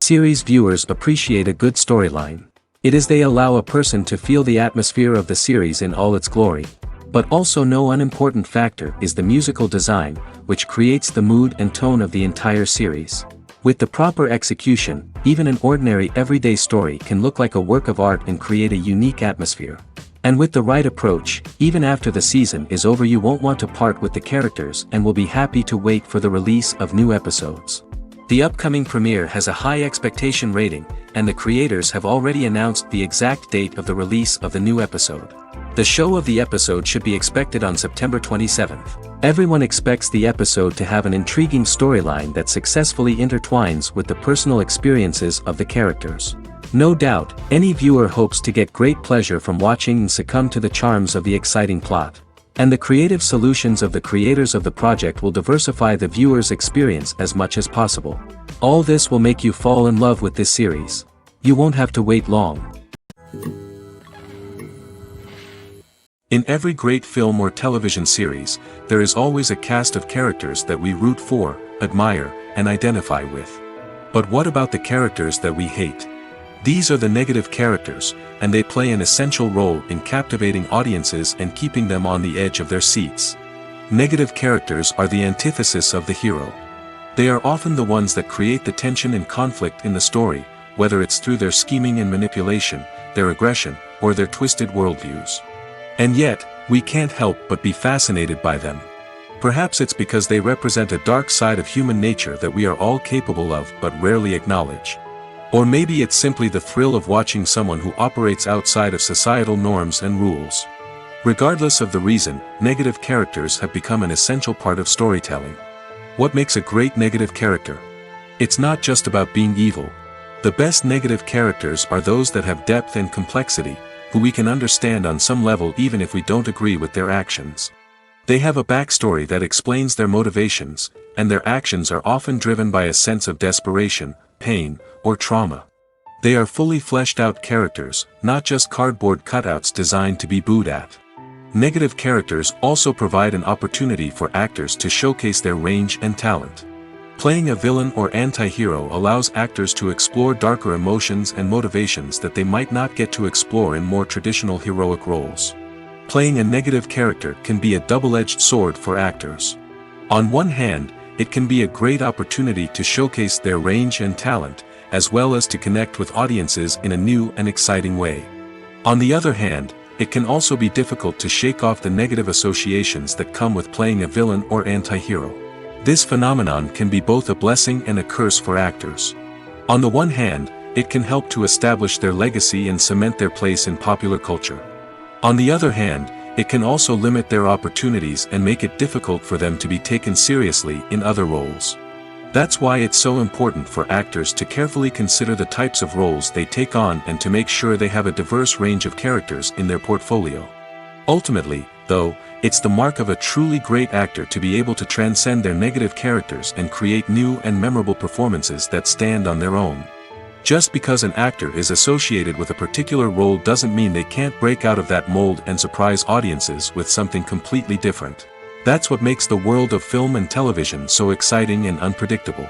Series viewers appreciate a good storyline. It is they allow a person to feel the atmosphere of the series in all its glory. But also no unimportant factor is the musical design, which creates the mood and tone of the entire series. With the proper execution, even an ordinary everyday story can look like a work of art and create a unique atmosphere. And with the right approach, even after the season is over you won't want to part with the characters and will be happy to wait for the release of new episodes. The upcoming premiere has a high expectation rating, and the creators have already announced the exact date of the release of the new episode. The show of the episode should be expected on September 27th. Everyone expects the episode to have an intriguing storyline that successfully intertwines with the personal experiences of the characters. No doubt, any viewer hopes to get great pleasure from watching and succumb to the charms of the exciting plot. And the creative solutions of the creators of the project will diversify the viewer's experience as much as possible. All this will make you fall in love with this series. You won't have to wait long. In every great film or television series, there is always a cast of characters that we root for, admire, and identify with. But what about the characters that we hate? These are the negative characters, and they play an essential role in captivating audiences and keeping them on the edge of their seats. Negative characters are the antithesis of the hero. They are often the ones that create the tension and conflict in the story, whether it's through their scheming and manipulation, their aggression, or their twisted worldviews. And yet, we can't help but be fascinated by them. Perhaps it's because they represent a dark side of human nature that we are all capable of but rarely acknowledge. Or maybe it's simply the thrill of watching someone who operates outside of societal norms and rules. Regardless of the reason, negative characters have become an essential part of storytelling. What makes a great negative character? It's not just about being evil. The best negative characters are those that have depth and complexity, who we can understand on some level even if we don't agree with their actions. They have a backstory that explains their motivations, and their actions are often driven by a sense of desperation, pain, or trauma. They are fully fleshed out characters, not just cardboard cutouts designed to be booed at. Negative characters also provide an opportunity for actors to showcase their range and talent. Playing a villain or anti-hero allows actors to explore darker emotions and motivations that they might not get to explore in more traditional heroic roles. Playing a negative character can be a double-edged sword for actors. On one hand, it can be a great opportunity to showcase their range and talent, as well as to connect with audiences in a new and exciting way. On the other hand, it can also be difficult to shake off the negative associations that come with playing a villain or anti-hero. This phenomenon can be both a blessing and a curse for actors. On the one hand, it can help to establish their legacy and cement their place in popular culture. On the other hand, it can also limit their opportunities and make it difficult for them to be taken seriously in other roles. That's why it's so important for actors to carefully consider the types of roles they take on and to make sure they have a diverse range of characters in their portfolio. Ultimately, though, it's the mark of a truly great actor to be able to transcend their negative characters and create new and memorable performances that stand on their own. Just because an actor is associated with a particular role doesn't mean they can't break out of that mold and surprise audiences with something completely different. That's what makes the world of film and television so exciting and unpredictable.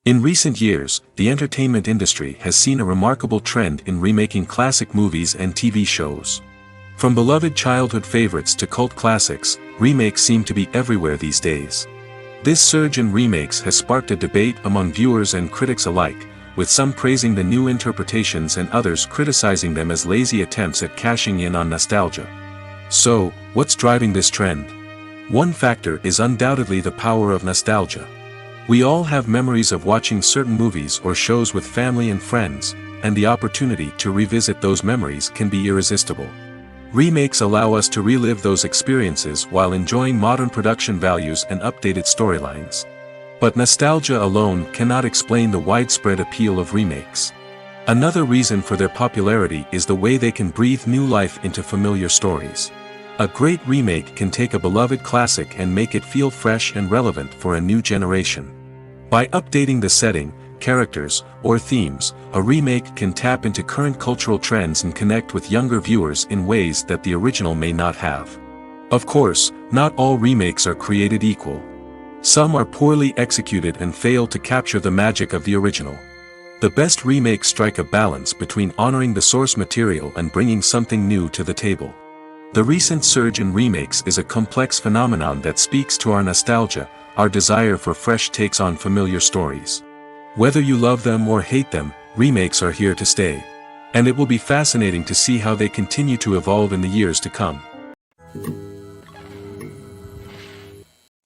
In recent years, the entertainment industry has seen a remarkable trend in remaking classic movies and TV shows. From beloved childhood favorites to cult classics, remakes seem to be everywhere these days. This surge in remakes has sparked a debate among viewers and critics alike, with some praising the new interpretations and others criticizing them as lazy attempts at cashing in on nostalgia. So, what's driving this trend? One factor is undoubtedly the power of nostalgia. We all have memories of watching certain movies or shows with family and friends, and the opportunity to revisit those memories can be irresistible. Remakes allow us to relive those experiences while enjoying modern production values and updated storylines. But nostalgia alone cannot explain the widespread appeal of remakes. Another reason for their popularity is the way they can breathe new life into familiar stories. A great remake can take a beloved classic and make it feel fresh and relevant for a new generation. By updating the setting, characters, or themes, a remake can tap into current cultural trends and connect with younger viewers in ways that the original may not have. Of course, not all remakes are created equal. Some are poorly executed and fail to capture the magic of the original. The best remakes strike a balance between honoring the source material and bringing something new to the table. The recent surge in remakes is a complex phenomenon that speaks to our nostalgia, our desire for fresh takes on familiar stories. Whether you love them or hate them, remakes are here to stay. And it will be fascinating to see how they continue to evolve in the years to come.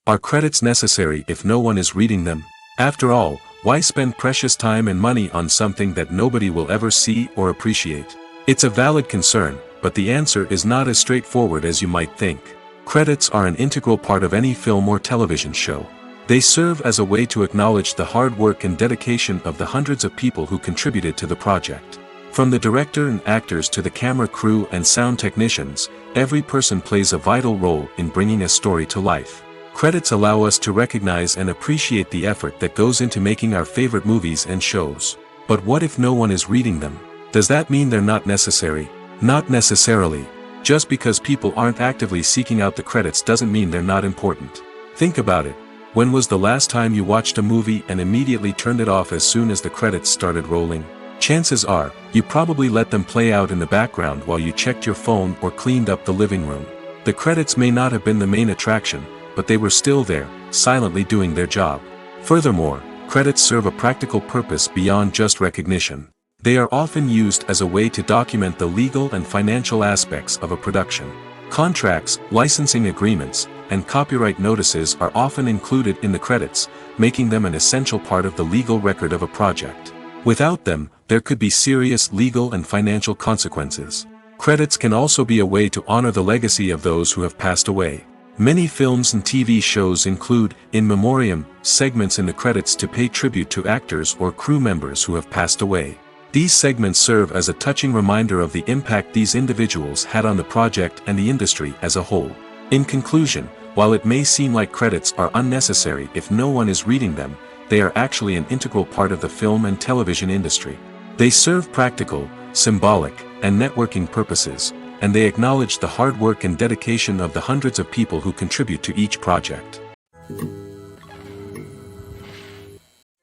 Are credits necessary if no one is reading them? After all, why spend precious time and money on something that nobody will ever see or appreciate? It's a valid concern, but the answer is not as straightforward as you might think. Credits are an integral part of any film or television show. They serve as a way to acknowledge the hard work and dedication of the hundreds of people who contributed to the project. From the director and actors to the camera crew and sound technicians, every person plays a vital role in bringing a story to life. Credits allow us to recognize and appreciate the effort that goes into making our favorite movies and shows. But what if no one is reading them? Does that mean they're not necessary? Not necessarily. Just because people aren't actively seeking out the credits doesn't mean they're not important. Think about it. When was the last time you watched a movie and immediately turned it off as soon as the credits started rolling? Chances are, you probably let them play out in the background while you checked your phone or cleaned up the living room. The credits may not have been the main attraction, but they were still there, silently doing their job. Furthermore, credits serve a practical purpose beyond just recognition. They are often used as a way to document the legal and financial aspects of a production. Contracts, licensing agreements, and copyright notices are often included in the credits, making them an essential part of the legal record of a project. Without them, there could be serious legal and financial consequences. Credits can also be a way to honor the legacy of those who have passed away. Many films and TV shows include, in memoriam, segments in the credits to pay tribute to actors or crew members who have passed away. These segments serve as a touching reminder of the impact these individuals had on the project and the industry as a whole. In conclusion, while it may seem like credits are unnecessary if no one is reading them, they are actually an integral part of the film and television industry. They serve practical, symbolic, and networking purposes, and they acknowledge the hard work and dedication of the hundreds of people who contribute to each project.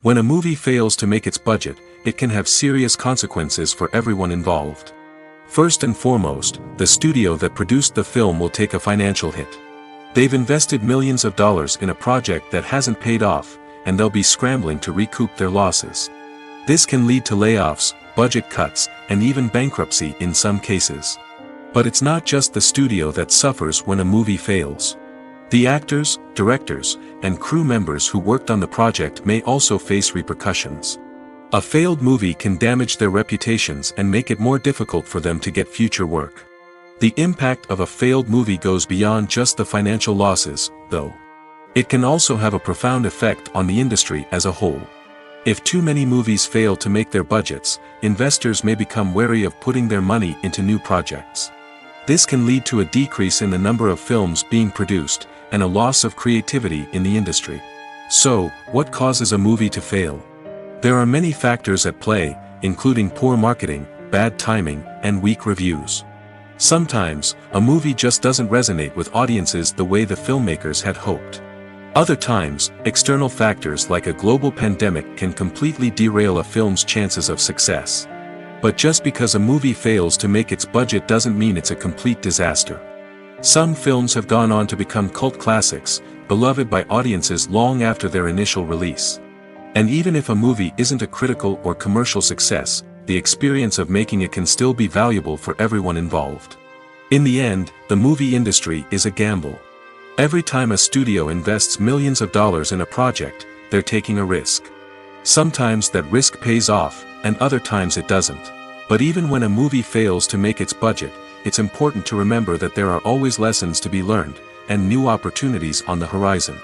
When a movie fails to make its budget, it can have serious consequences for everyone involved. First and foremost, the studio that produced the film will take a financial hit. They've invested millions of dollars in a project that hasn't paid off, and they'll be scrambling to recoup their losses. This can lead to layoffs, budget cuts, and even bankruptcy in some cases. But it's not just the studio that suffers when a movie fails. The actors, directors, and crew members who worked on the project may also face repercussions. A failed movie can damage their reputations and make it more difficult for them to get future work. The impact of a failed movie goes beyond just the financial losses, though. It can also have a profound effect on the industry as a whole. If too many movies fail to make their budgets, investors may become wary of putting their money into new projects. This can lead to a decrease in the number of films being produced, and a loss of creativity in the industry. So, what causes a movie to fail? There are many factors at play, including poor marketing, bad timing, and weak reviews. Sometimes, a movie just doesn't resonate with audiences the way the filmmakers had hoped. Other times, external factors like a global pandemic can completely derail a film's chances of success. But just because a movie fails to make its budget doesn't mean it's a complete disaster. Some films have gone on to become cult classics, beloved by audiences long after their initial release. And even if a movie isn't a critical or commercial success, the experience of making it can still be valuable for everyone involved. In the end, the movie industry is a gamble. Every time a studio invests millions of dollars in a project, they're taking a risk. Sometimes that risk pays off, and other times it doesn't. But even when a movie fails to make its budget, it's important to remember that there are always lessons to be learned, and new opportunities on the horizon.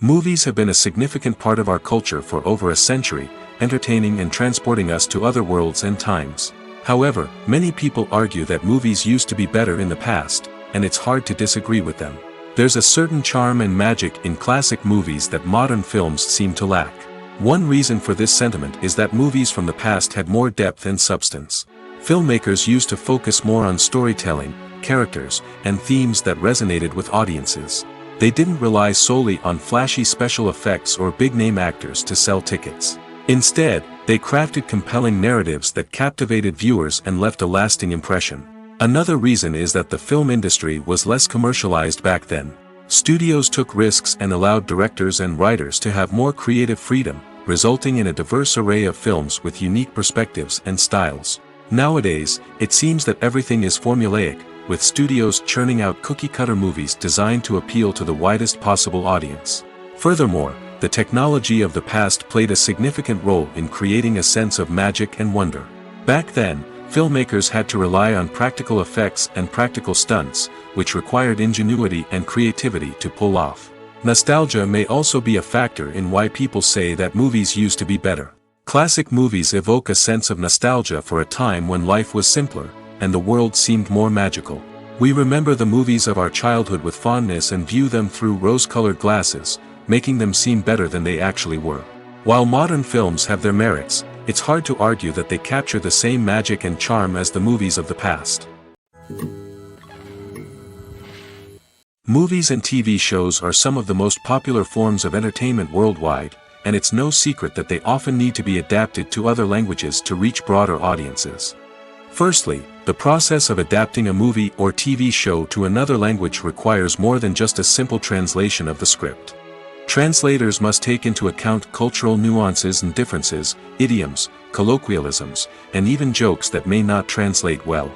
Movies have been a significant part of our culture for over a century, entertaining and transporting us to other worlds and times. However, many people argue that movies used to be better in the past, and it's hard to disagree with them. There's a certain charm and magic in classic movies that modern films seem to lack. One reason for this sentiment is that movies from the past had more depth and substance. Filmmakers used to focus more on storytelling, characters, and themes that resonated with audiences. They didn't rely solely on flashy special effects or big-name actors to sell tickets. Instead, they crafted compelling narratives that captivated viewers and left a lasting impression. Another reason is that the film industry was less commercialized back then. Studios took risks and allowed directors and writers to have more creative freedom, resulting in a diverse array of films with unique perspectives and styles. Nowadays, it seems that everything is formulaic, with studios churning out cookie-cutter movies designed to appeal to the widest possible audience. Furthermore, the technology of the past played a significant role in creating a sense of magic and wonder. Back then, filmmakers had to rely on practical effects and practical stunts, which required ingenuity and creativity to pull off. Nostalgia may also be a factor in why people say that movies used to be better. Classic movies evoke a sense of nostalgia for a time when life was simpler, and the world seemed more magical. We remember the movies of our childhood with fondness and view them through rose-colored glasses, making them seem better than they actually were. While modern films have their merits, it's hard to argue that they capture the same magic and charm as the movies of the past. Movies and TV shows are some of the most popular forms of entertainment worldwide, and it's no secret that they often need to be adapted to other languages to reach broader audiences. Firstly, the process of adapting a movie or TV show to another language requires more than just a simple translation of the script. Translators must take into account cultural nuances and differences, idioms, colloquialisms, and even jokes that may not translate well.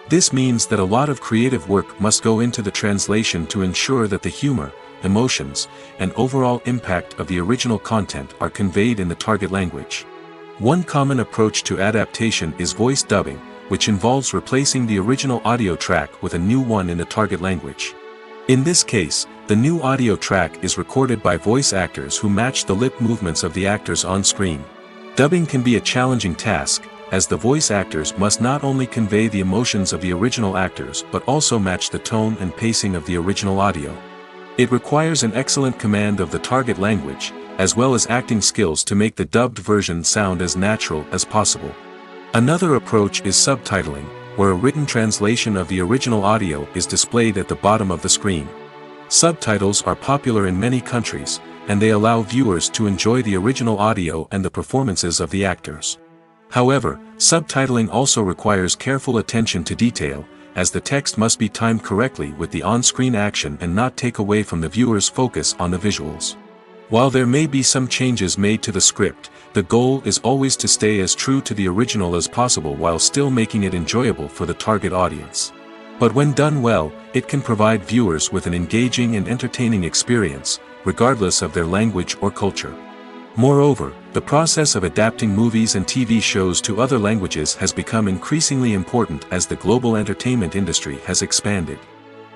This means that a lot of creative work must go into the translation to ensure that the humor, emotions, and overall impact of the original content are conveyed in the target language. One common approach to adaptation is voice dubbing, which involves replacing the original audio track with a new one in the target language. In this case, the new audio track is recorded by voice actors who match the lip movements of the actors on screen. Dubbing can be a challenging task, as the voice actors must not only convey the emotions of the original actors but also match the tone and pacing of the original audio. It requires an excellent command of the target language, as well as acting skills to make the dubbed version sound as natural as possible. Another approach is subtitling, where a written translation of the original audio is displayed at the bottom of the screen. Subtitles are popular in many countries, and they allow viewers to enjoy the original audio and the performances of the actors. However, subtitling also requires careful attention to detail, as the text must be timed correctly with the on-screen action and not take away from the viewer's focus on the visuals. While there may be some changes made to the script, the goal is always to stay as true to the original as possible while still making it enjoyable for the target audience. But when done well, it can provide viewers with an engaging and entertaining experience, regardless of their language or culture. Moreover, the process of adapting movies and TV shows to other languages has become increasingly important as the global entertainment industry has expanded.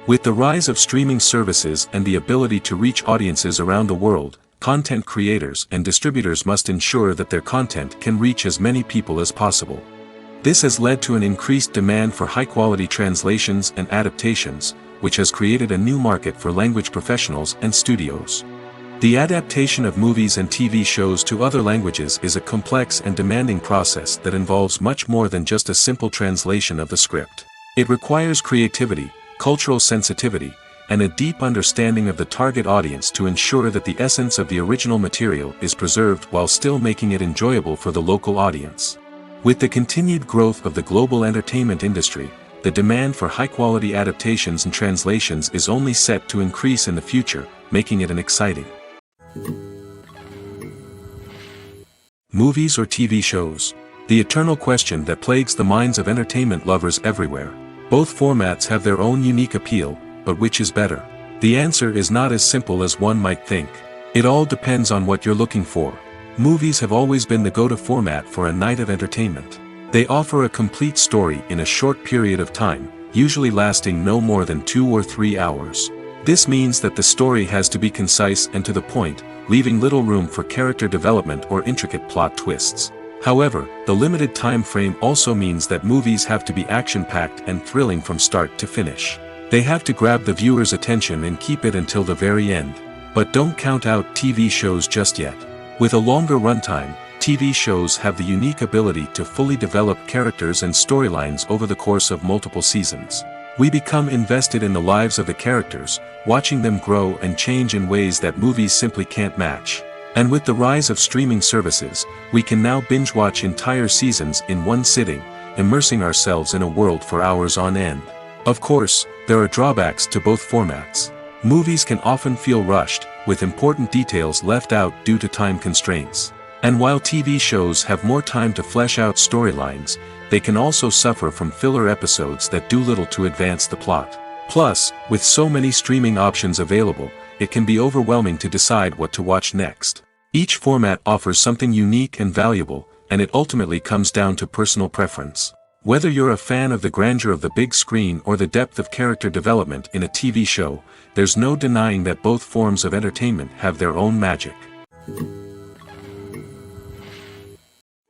With the rise of streaming services and the ability to reach audiences around the world, content creators and distributors must ensure that their content can reach as many people as possible. This has led to an increased demand for high-quality translations and adaptations, which has created a new market for language professionals and studios. The adaptation of movies and TV shows to other languages is a complex and demanding process that involves much more than just a simple translation of the script. It requires creativity, cultural sensitivity, and a deep understanding of the target audience to ensure that the essence of the original material is preserved while still making it enjoyable for the local audience. With the continued growth of the global entertainment industry, the demand for high-quality adaptations and translations is only set to increase in the future, making it an exciting. Movies or TV shows? The eternal question that plagues the minds of entertainment lovers everywhere. Both formats have their own unique appeal, but which is better? The answer is not as simple as one might think. It all depends on what you're looking for. Movies have always been the go-to format for a night of entertainment. They offer a complete story in a short period of time, usually lasting no more than 2 or 3 hours. This means that the story has to be concise and to the point, leaving little room for character development or intricate plot twists. However, the limited time frame also means that movies have to be action-packed and thrilling from start to finish. They have to grab the viewer's attention and keep it until the very end. But don't count out TV shows just yet. With a longer runtime, TV shows have the unique ability to fully develop characters and storylines over the course of multiple seasons. We become invested in the lives of the characters, watching them grow and change in ways that movies simply can't match. And with the rise of streaming services, we can now binge-watch entire seasons in one sitting, immersing ourselves in a world for hours on end. Of course, there are drawbacks to both formats. Movies can often feel rushed, with important details left out due to time constraints. And while TV shows have more time to flesh out storylines, they can also suffer from filler episodes that do little to advance the plot. Plus, with so many streaming options available, it can be overwhelming to decide what to watch next. Each format offers something unique and valuable, and it ultimately comes down to personal preference. Whether you're a fan of the grandeur of the big screen or the depth of character development in a TV show, there's no denying that both forms of entertainment have their own magic.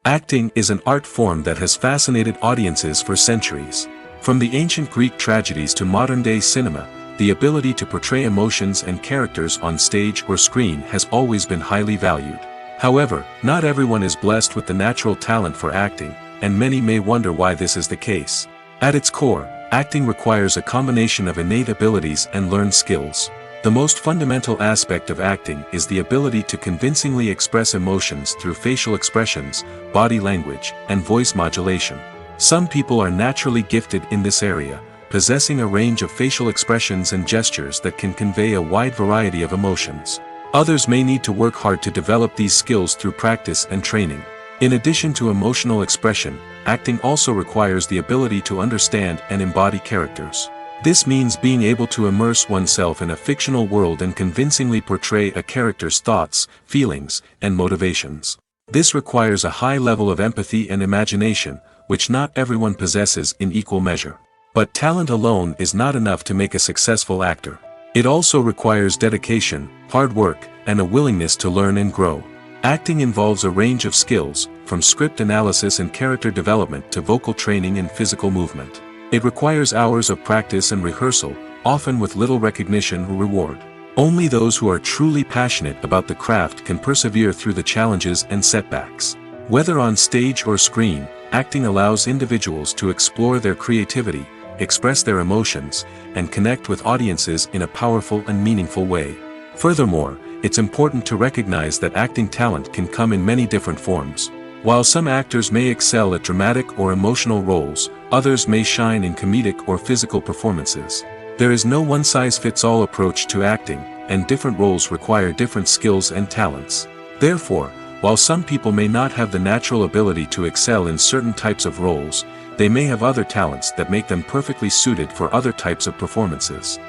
Acting is an art form that has fascinated audiences for centuries. From the ancient Greek tragedies to modern-day cinema, the ability to portray emotions and characters on stage or screen has always been highly valued. However, not everyone is blessed with the natural talent for acting, and many may wonder why this is the case. At its core, acting requires a combination of innate abilities and learned skills. The most fundamental aspect of acting is the ability to convincingly express emotions through facial expressions, body language, and voice modulation. Some people are naturally gifted in this area, possessing a range of facial expressions and gestures that can convey a wide variety of emotions. Others may need to work hard to develop these skills through practice and training. In addition to emotional expression, acting also requires the ability to understand and embody characters. This means being able to immerse oneself in a fictional world and convincingly portray a character's thoughts, feelings, and motivations. This requires a high level of empathy and imagination, which not everyone possesses in equal measure. But talent alone is not enough to make a successful actor. It also requires dedication, hard work, and a willingness to learn and grow. Acting involves a range of skills, from script analysis and character development to vocal training and physical movement. It requires hours of practice and rehearsal, often with little recognition or reward. Only those who are truly passionate about the craft can persevere through the challenges and setbacks. Whether on stage or screen, acting allows individuals to explore their creativity, express their emotions, and connect with audiences in a powerful and meaningful way. Furthermore, it's important to recognize that acting talent can come in many different forms. While some actors may excel at dramatic or emotional roles, others may shine in comedic or physical performances. There is no one-size-fits-all approach to acting, and different roles require different skills and talents. Therefore, while some people may not have the natural ability to excel in certain types of roles, they may have other talents that make them perfectly suited for other types of performances.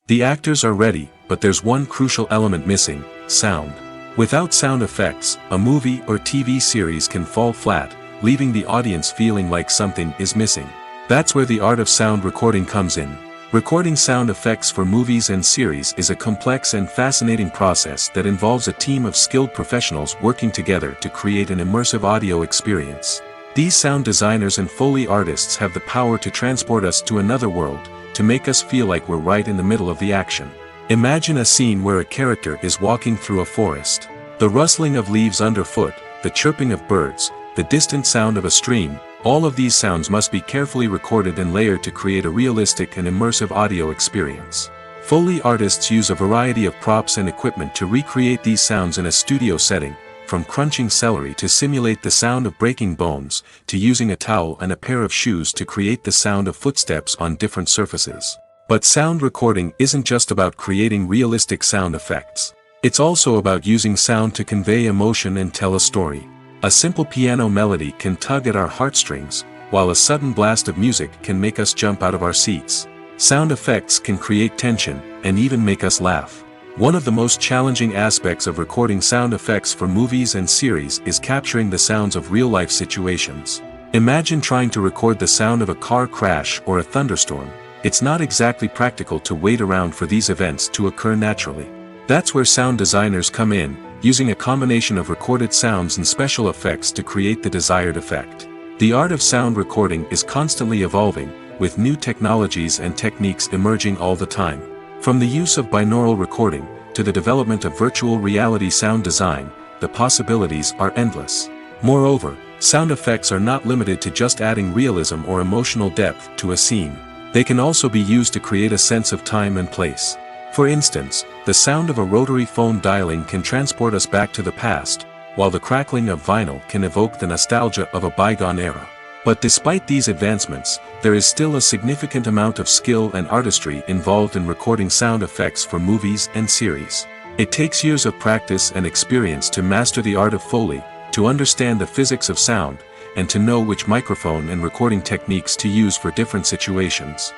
The actors are ready, but there's one crucial element missing: sound. Without sound effects, a movie or TV series can fall flat, leaving the audience feeling like something is missing. That's where the art of sound recording comes in. Recording sound effects for movies and series is a complex and fascinating process that involves a team of skilled professionals working together to create an immersive audio experience. These sound designers and Foley artists have the power to transport us to another world, to make us feel like we're right in the middle of the action. Imagine a scene where a character is walking through a forest. The rustling of leaves underfoot, the chirping of birds, the distant sound of a stream, all of these sounds must be carefully recorded and layered to create a realistic and immersive audio experience. Foley artists use a variety of props and equipment to recreate these sounds in a studio setting, from crunching celery to simulate the sound of breaking bones, to using a towel and a pair of shoes to create the sound of footsteps on different surfaces. But sound recording isn't just about creating realistic sound effects. It's also about using sound to convey emotion and tell a story. A simple piano melody can tug at our heartstrings, while a sudden blast of music can make us jump out of our seats. Sound effects can create tension, and even make us laugh. One of the most challenging aspects of recording sound effects for movies and series is capturing the sounds of real-life situations. Imagine trying to record the sound of a car crash or a thunderstorm. It's not exactly practical to wait around for these events to occur naturally. That's where sound designers come in, using a combination of recorded sounds and special effects to create the desired effect. The art of sound recording is constantly evolving, with new technologies and techniques emerging all the time. From the use of binaural recording, to the development of virtual reality sound design, the possibilities are endless. Moreover, Sound effects are not limited to just adding realism or emotional depth to a scene. They can also be used to create a sense of time and place. For instance, the sound of a rotary phone dialing can transport us back to the past, while the crackling of vinyl can evoke the nostalgia of a bygone era. But despite these advancements, there is still a significant amount of skill and artistry involved in recording sound effects for movies and series. It takes years of practice and experience to master the art of Foley, to understand the physics of sound, and to know which microphone and recording techniques to use for different situations.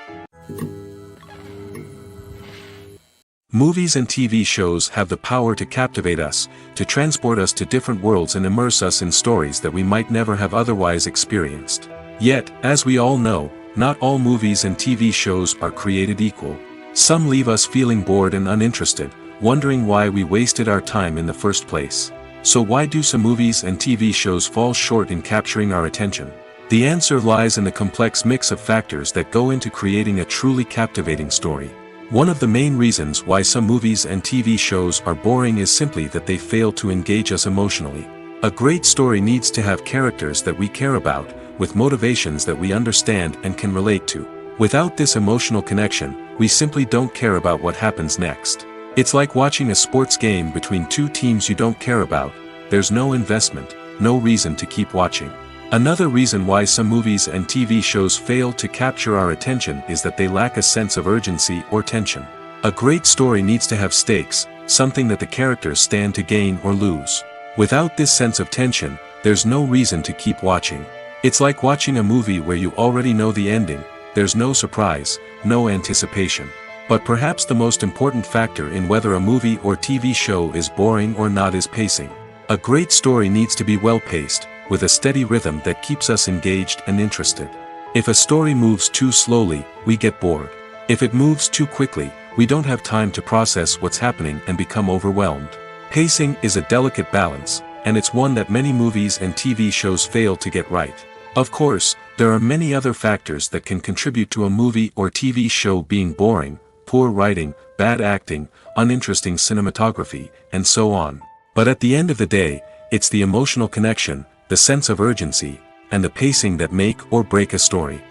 Movies and TV shows have the power to captivate us, to transport us to different worlds and immerse us in stories that we might never have otherwise experienced. Yet, as we all know, not all movies and TV shows are created equal. Some leave us feeling bored and uninterested, wondering why we wasted our time in the first place. So why do some movies and TV shows fall short in capturing our attention? The answer lies in the complex mix of factors that go into creating a truly captivating story. One of the main reasons why some movies and TV shows are boring is simply that they fail to engage us emotionally. A great story needs to have characters that we care about, with motivations that we understand and can relate to. Without this emotional connection, we simply don't care about what happens next. It's like watching a sports game between two teams you don't care about. There's no investment, no reason to keep watching. Another reason why some movies and TV shows fail to capture our attention is that they lack a sense of urgency or tension. A great story needs to have stakes, something that the characters stand to gain or lose. Without this sense of tension, there's no reason to keep watching. It's like watching a movie where you already know the ending. There's no surprise, no anticipation. But perhaps the most important factor in whether a movie or TV show is boring or not is pacing. A great story needs to be well-paced, with a steady rhythm that keeps us engaged and interested. If a story moves too slowly, we get bored. If it moves too quickly, we don't have time to process what's happening and become overwhelmed. Pacing is a delicate balance, and it's one that many movies and TV shows fail to get right. Of course, there are many other factors that can contribute to a movie or TV show being boring: poor writing, bad acting, uninteresting cinematography, and so on. But at the end of the day, it's the emotional connection, the sense of urgency, and the pacing that make or break a story.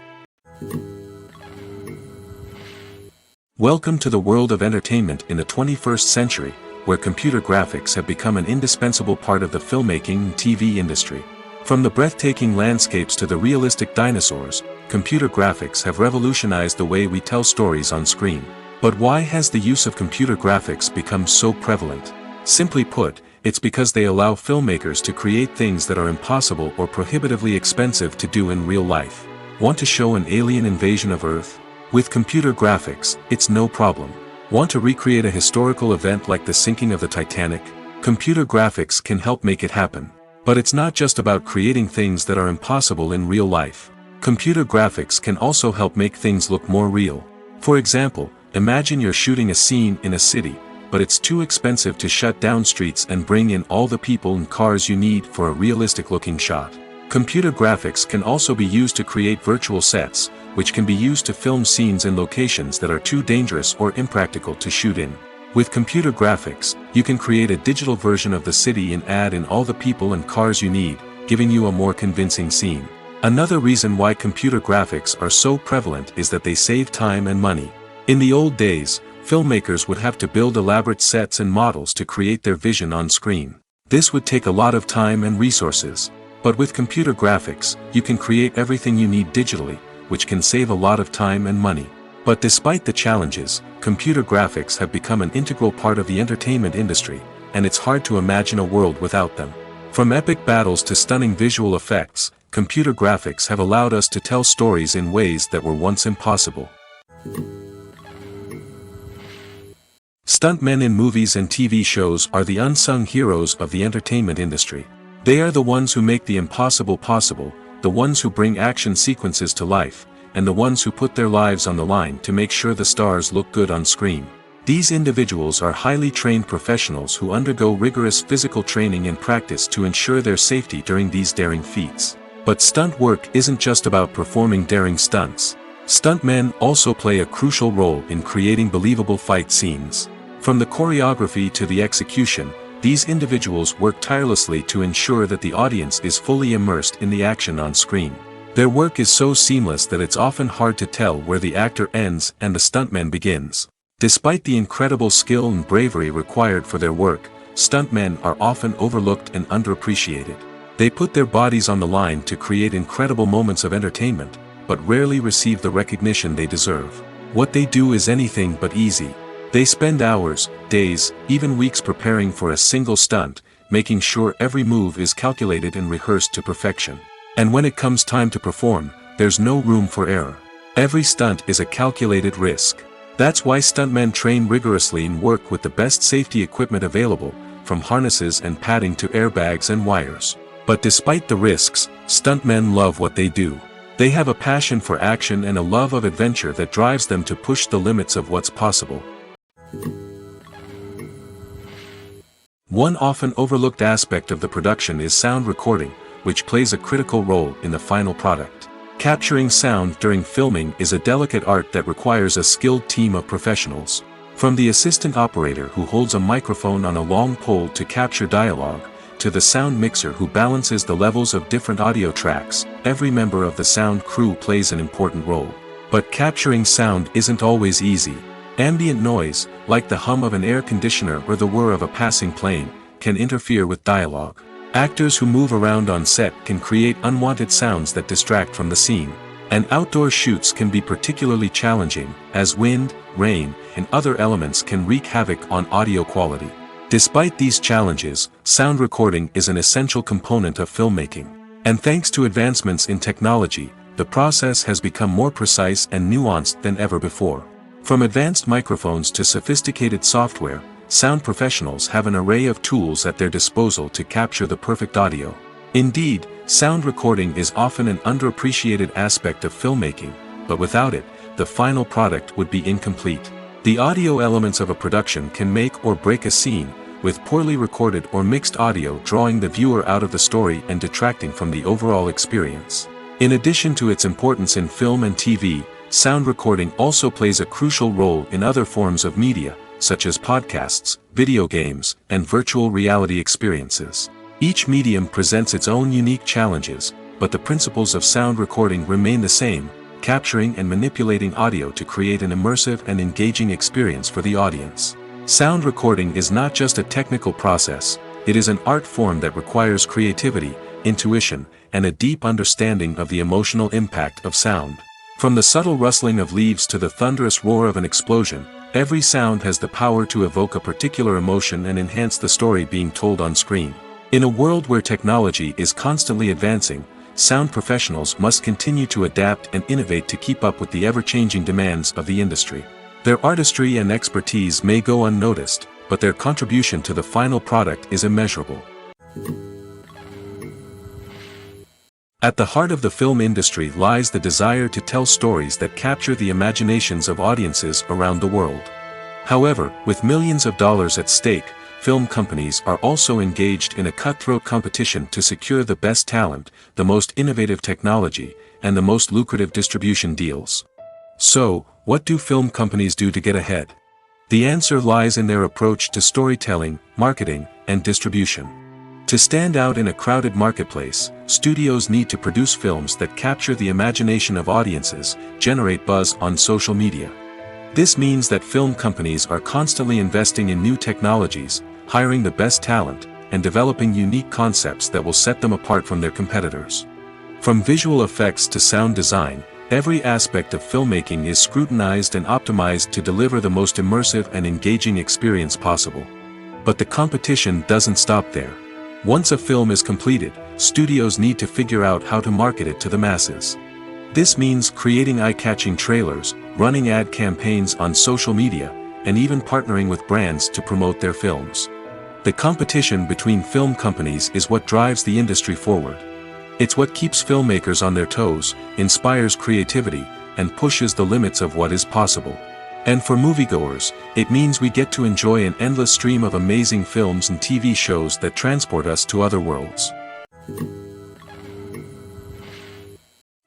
Welcome to the world of entertainment in the 21st century, where computer graphics have become an indispensable part of the filmmaking and TV industry. From the breathtaking landscapes to the realistic dinosaurs, computer graphics have revolutionized the way we tell stories on screen. But why has the use of computer graphics become so prevalent? Simply put, it's because they allow filmmakers to create things that are impossible or prohibitively expensive to do in real life. Want to show an alien invasion of Earth? With computer graphics, it's no problem. Want to recreate a historical event like the sinking of the Titanic? Computer graphics can help make it happen. But it's not just about creating things that are impossible in real life. Computer graphics can also help make things look more real. For example, imagine you're shooting a scene in a city, but it's too expensive to shut down streets and bring in all the people and cars you need for a realistic-looking shot. Computer graphics can also be used to create virtual sets, which can be used to film scenes in locations that are too dangerous or impractical to shoot in. With computer graphics, you can create a digital version of the city and add in all the people and cars you need, giving you a more convincing scene. Another reason why computer graphics are so prevalent is that they save time and money. In the old days, filmmakers would have to build elaborate sets and models to create their vision on screen. This would take a lot of time and resources. But with computer graphics, you can create everything you need digitally, which can save a lot of time and money. But despite the challenges, computer graphics have become an integral part of the entertainment industry, and it's hard to imagine a world without them. From epic battles to stunning visual effects, computer graphics have allowed us to tell stories in ways that were once impossible. Stuntmen in movies and TV shows are the unsung heroes of the entertainment industry. They are the ones who make the impossible possible, the ones who bring action sequences to life, and the ones who put their lives on the line to make sure the stars look good on screen. These individuals are highly trained professionals who undergo rigorous physical training and practice to ensure their safety during these daring feats. But stunt work isn't just about performing daring stunts. Stuntmen also play a crucial role in creating believable fight scenes. From the choreography to the execution, These individuals work tirelessly to ensure that the audience is fully immersed in the action on screen. Their work is so seamless that it's often hard to tell where the actor ends and the stuntman begins. Despite the incredible skill and bravery required for their work, stuntmen are often overlooked and underappreciated. They put their bodies on the line to create incredible moments of entertainment, but rarely receive the recognition they deserve. What they do is anything but easy. They spend hours, days, even weeks preparing for a single stunt, making sure every move is calculated and rehearsed to perfection. And when it comes time to perform, there's no room for error. Every stunt is a calculated risk. That's why stuntmen train rigorously and work with the best safety equipment available, from harnesses and padding to airbags and wires. But despite the risks, stuntmen love what they do. They have a passion for action and a love of adventure that drives them to push the limits of what's possible. One often overlooked aspect of the production is sound recording, which plays a critical role in the final product. Capturing sound during filming is a delicate art that requires a skilled team of professionals. From the assistant operator who holds a microphone on a long pole to capture dialogue, to the sound mixer who balances the levels of different audio tracks, every member of the sound crew plays an important role. But capturing sound isn't always easy. Ambient noise, like the hum of an air conditioner or the whir of a passing plane, can interfere with dialogue. Actors who move around on set can create unwanted sounds that distract from the scene. And outdoor shoots can be particularly challenging, as wind, rain, and other elements can wreak havoc on audio quality. Despite these challenges, sound recording is an essential component of filmmaking. And thanks to advancements in technology, the process has become more precise and nuanced than ever before. From advanced microphones to sophisticated software, sound professionals have an array of tools at their disposal to capture the perfect audio. Indeed, sound recording is often an underappreciated aspect of filmmaking, but without it, the final product would be incomplete. The audio elements of a production can make or break a scene, with poorly recorded or mixed audio drawing the viewer out of the story and detracting from the overall experience. In addition to its importance in film and TV, sound recording also plays a crucial role in other forms of media, such as podcasts, video games, and virtual reality experiences. Each medium presents its own unique challenges, but the principles of sound recording remain the same, capturing and manipulating audio to create an immersive and engaging experience for the audience. Sound recording is not just a technical process, it is an art form that requires creativity, intuition, and a deep understanding of the emotional impact of sound. From the subtle rustling of leaves to the thunderous roar of an explosion, every sound has the power to evoke a particular emotion and enhance the story being told on screen. In a world where technology is constantly advancing, sound professionals must continue to adapt and innovate to keep up with the ever-changing demands of the industry. Their artistry and expertise may go unnoticed, but their contribution to the final product is immeasurable. At the heart of the film industry lies the desire to tell stories that capture the imaginations of audiences around the world. However, with millions of dollars at stake, film companies are also engaged in a cutthroat competition to secure the best talent, the most innovative technology, and the most lucrative distribution deals. So, what do film companies do to get ahead? The answer lies in their approach to storytelling, marketing, and distribution. To stand out in a crowded marketplace, studios need to produce films that capture the imagination of audiences, generate buzz on social media. This means that film companies are constantly investing in new technologies, hiring the best talent, and developing unique concepts that will set them apart from their competitors. From visual effects to sound design, every aspect of filmmaking is scrutinized and optimized to deliver the most immersive and engaging experience possible. But the competition doesn't stop there. Once a film is completed, studios need to figure out how to market it to the masses. This means creating eye-catching trailers, running ad campaigns on social media, and even partnering with brands to promote their films. The competition between film companies is what drives the industry forward. It's what keeps filmmakers on their toes, inspires creativity, and pushes the limits of what is possible. And for moviegoers, it means we get to enjoy an endless stream of amazing films and TV shows that transport us to other worlds.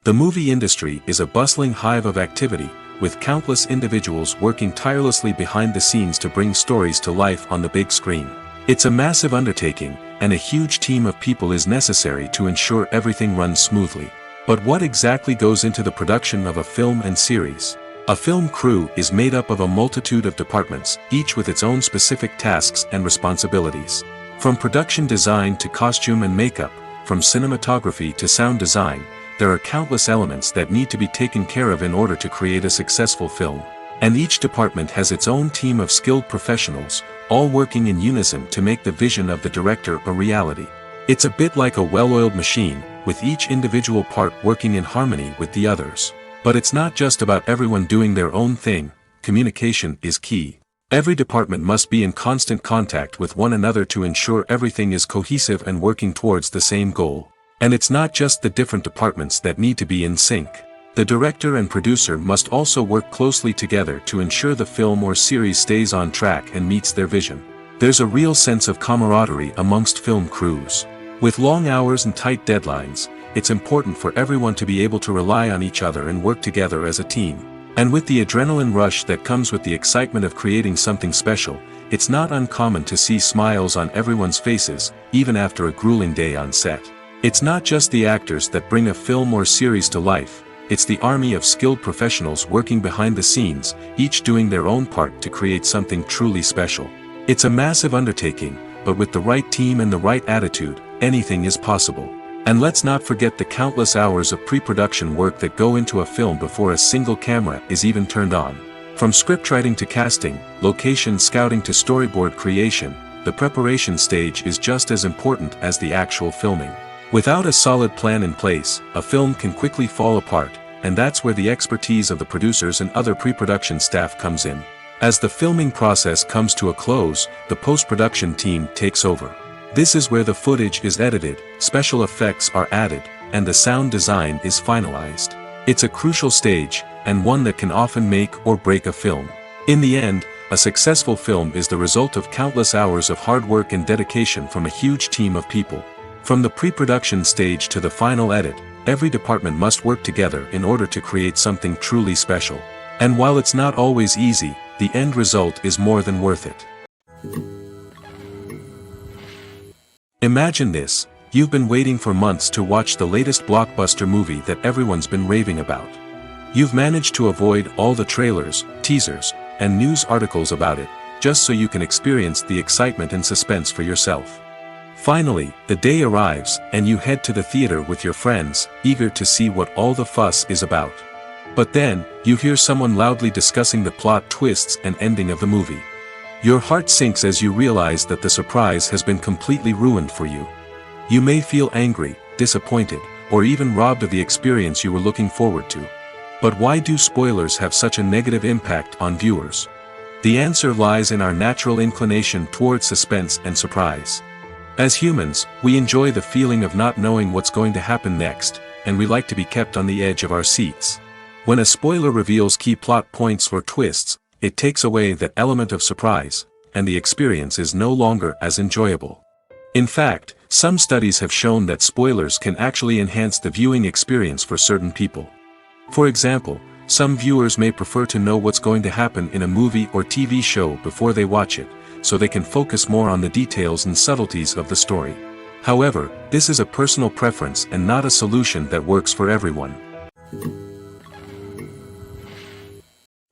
The movie industry is a bustling hive of activity, with countless individuals working tirelessly behind the scenes to bring stories to life on the big screen. It's a massive undertaking, and a huge team of people is necessary to ensure everything runs smoothly. But what exactly goes into the production of a film and series? A film crew is made up of a multitude of departments, each with its own specific tasks and responsibilities. From production design to costume and makeup, from cinematography to sound design, there are countless elements that need to be taken care of in order to create a successful film. And each department has its own team of skilled professionals, all working in unison to make the vision of the director a reality. It's a bit like a well-oiled machine, with each individual part working in harmony with the others. But it's not just about everyone doing their own thing. Communication is key. Every department must be in constant contact with one another to ensure everything is cohesive and working towards the same goal. And it's not just the different departments that need to be in sync. The director and producer must also work closely together to ensure the film or series stays on track and meets their vision. There's a real sense of camaraderie amongst film crews. With long hours and tight deadlines, it's important for everyone to be able to rely on each other and work together as a team. And with the adrenaline rush that comes with the excitement of creating something special, it's not uncommon to see smiles on everyone's faces, even after a grueling day on set. It's not just the actors that bring a film or series to life, it's the army of skilled professionals working behind the scenes, each doing their own part to create something truly special. It's a massive undertaking, but with the right team and the right attitude, anything is possible. And let's not forget the countless hours of pre-production work that go into a film before a single camera is even turned on. From scriptwriting to casting, location scouting to storyboard creation, the preparation stage is just as important as the actual filming. Without a solid plan in place, a film can quickly fall apart, and that's where the expertise of the producers and other pre-production staff comes in. As the filming process comes to a close, the post-production team takes over. This is where the footage is edited, special effects are added, and the sound design is finalized. It's a crucial stage, and one that can often make or break a film. In the end, a successful film is the result of countless hours of hard work and dedication from a huge team of people. From the pre-production stage to the final edit, every department must work together in order to create something truly special. And while it's not always easy, the end result is more than worth it. Imagine this: you've been waiting for months to watch the latest blockbuster movie that everyone's been raving about. You've managed to avoid all the trailers, teasers, and news articles about it, just so you can experience the excitement and suspense for yourself. Finally, the day arrives, and you head to the theater with your friends, eager to see what all the fuss is about. But then, you hear someone loudly discussing the plot twists and ending of the movie. Your heart sinks as you realize that the surprise has been completely ruined for you. You may feel angry, disappointed, or even robbed of the experience you were looking forward to. But why do spoilers have such a negative impact on viewers? The answer lies in our natural inclination towards suspense and surprise. As humans, we enjoy the feeling of not knowing what's going to happen next, and we like to be kept on the edge of our seats. When a spoiler reveals key plot points or twists, it takes away that element of surprise, and the experience is no longer as enjoyable. In fact, some studies have shown that spoilers can actually enhance the viewing experience for certain people. For example, some viewers may prefer to know what's going to happen in a movie or TV show before they watch it, so they can focus more on the details and subtleties of the story. However, this is a personal preference and not a solution that works for everyone.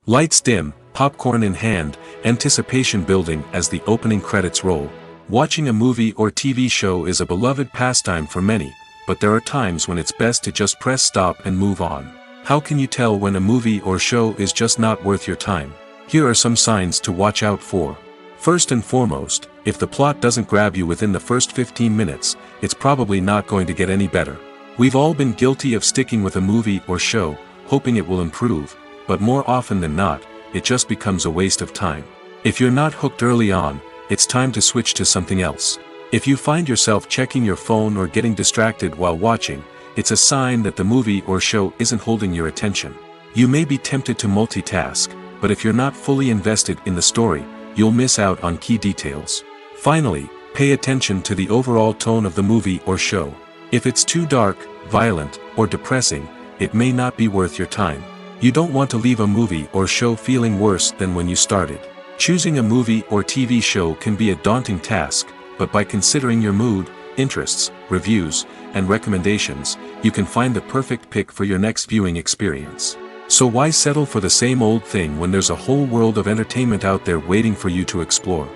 Lights dim, popcorn in hand, anticipation building as the opening credits roll. Watching a movie or TV show is a beloved pastime for many, but there are times when it's best to just press stop and move on. How can you tell when a movie or show is just not worth your time? Here are some signs to watch out for. First and foremost, if the plot doesn't grab you within the first 15 minutes, it's probably not going to get any better. We've all been guilty of sticking with a movie or show, hoping it will improve, but more often than not, it just becomes a waste of time. If you're not hooked early on, it's time to switch to something else. If you find yourself checking your phone or getting distracted while watching, it's a sign that the movie or show isn't holding your attention. You may be tempted to multitask, but if you're not fully invested in the story, you'll miss out on key details. Finally, pay attention to the overall tone of the movie or show. If it's too dark, violent, or depressing, it may not be worth your time. You don't want to leave a movie or show feeling worse than when you started. Choosing a movie or TV show can be a daunting task, but by considering your mood, interests, reviews, and recommendations, you can find the perfect pick for your next viewing experience. So why settle for the same old thing when there's a whole world of entertainment out there waiting for you to explore?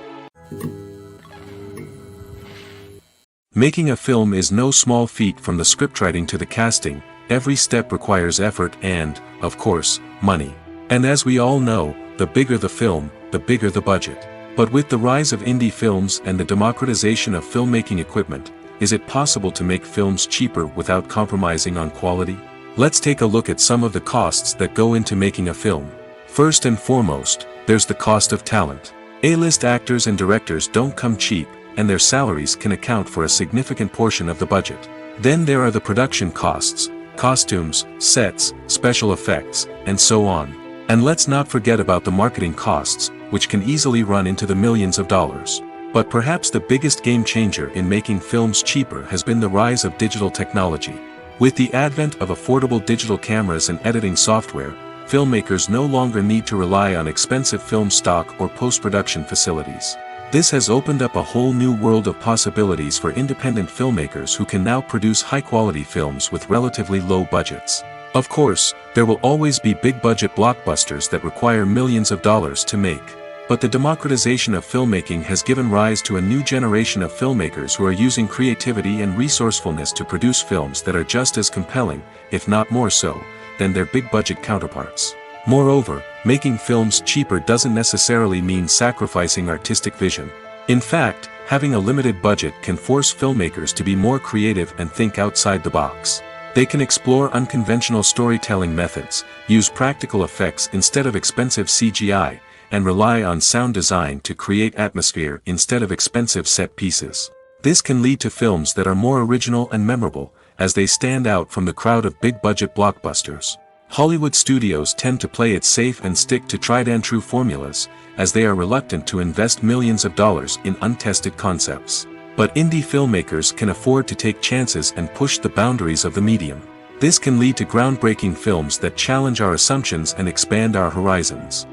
Making a film is no small feat. From the scriptwriting to the casting, every step requires effort and, of course, money. And as we all know, the bigger the film, the bigger the budget. But with the rise of indie films and the democratization of filmmaking equipment, is it possible to make films cheaper without compromising on quality? Let's take a look at some of the costs that go into making a film. First and foremost, there's the cost of talent. A-list actors and directors don't come cheap, and their salaries can account for a significant portion of the budget. Then there are the production costs, costumes, sets, special effects, and so on. And let's not forget about the marketing costs, which can easily run into the millions of dollars. But perhaps the biggest game changer in making films cheaper has been the rise of digital technology. With the advent of affordable digital cameras and editing software, filmmakers no longer need to rely on expensive film stock or post-production facilities. This has opened up a whole new world of possibilities for independent filmmakers who can now produce high-quality films with relatively low budgets. Of course, there will always be big-budget blockbusters that require millions of dollars to make. But the democratization of filmmaking has given rise to a new generation of filmmakers who are using creativity and resourcefulness to produce films that are just as compelling, if not more so, than their big-budget counterparts. Moreover, making films cheaper doesn't necessarily mean sacrificing artistic vision. In fact, having a limited budget can force filmmakers to be more creative and think outside the box. They can explore unconventional storytelling methods, use practical effects instead of expensive CGI, and rely on sound design to create atmosphere instead of expensive set pieces. This can lead to films that are more original and memorable, as they stand out from the crowd of big-budget blockbusters. Hollywood studios tend to play it safe and stick to tried-and-true formulas, as they are reluctant to invest millions of dollars in untested concepts. But indie filmmakers can afford to take chances and push the boundaries of the medium. This can lead to groundbreaking films that challenge our assumptions and expand our horizons.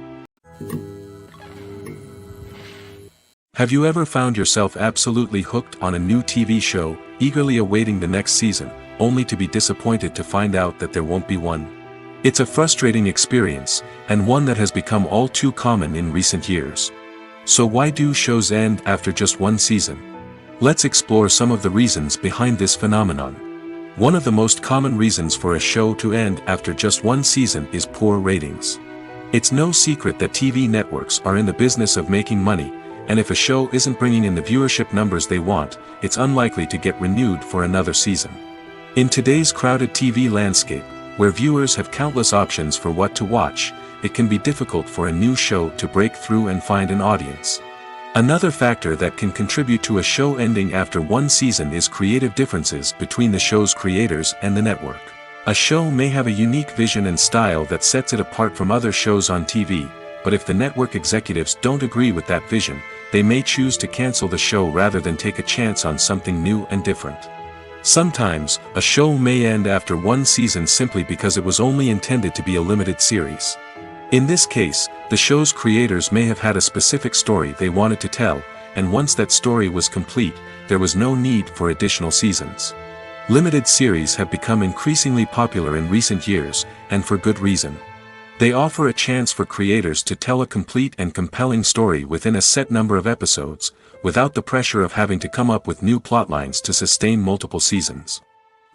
Have you ever found yourself absolutely hooked on a new TV show, eagerly awaiting the next season, only to be disappointed to find out that there won't be one? It's a frustrating experience, and one that has become all too common in recent years. So why do shows end after just one season? Let's explore some of the reasons behind this phenomenon. One of the most common reasons for a show to end after just one season is poor ratings. It's no secret that TV networks are in the business of making money, and if a show isn't bringing in the viewership numbers they want, it's unlikely to get renewed for another season. In today's crowded TV landscape, where viewers have countless options for what to watch, it can be difficult for a new show to break through and find an audience. Another factor that can contribute to a show ending after one season is creative differences between the show's creators and the network. A show may have a unique vision and style that sets it apart from other shows on TV, but if the network executives don't agree with that vision, they may choose to cancel the show rather than take a chance on something new and different. Sometimes, a show may end after one season simply because it was only intended to be a limited series. In this case, the show's creators may have had a specific story they wanted to tell, and once that story was complete, there was no need for additional seasons. Limited series have become increasingly popular in recent years, and for good reason. They offer a chance for creators to tell a complete and compelling story within a set number of episodes, without the pressure of having to come up with new plotlines to sustain multiple seasons.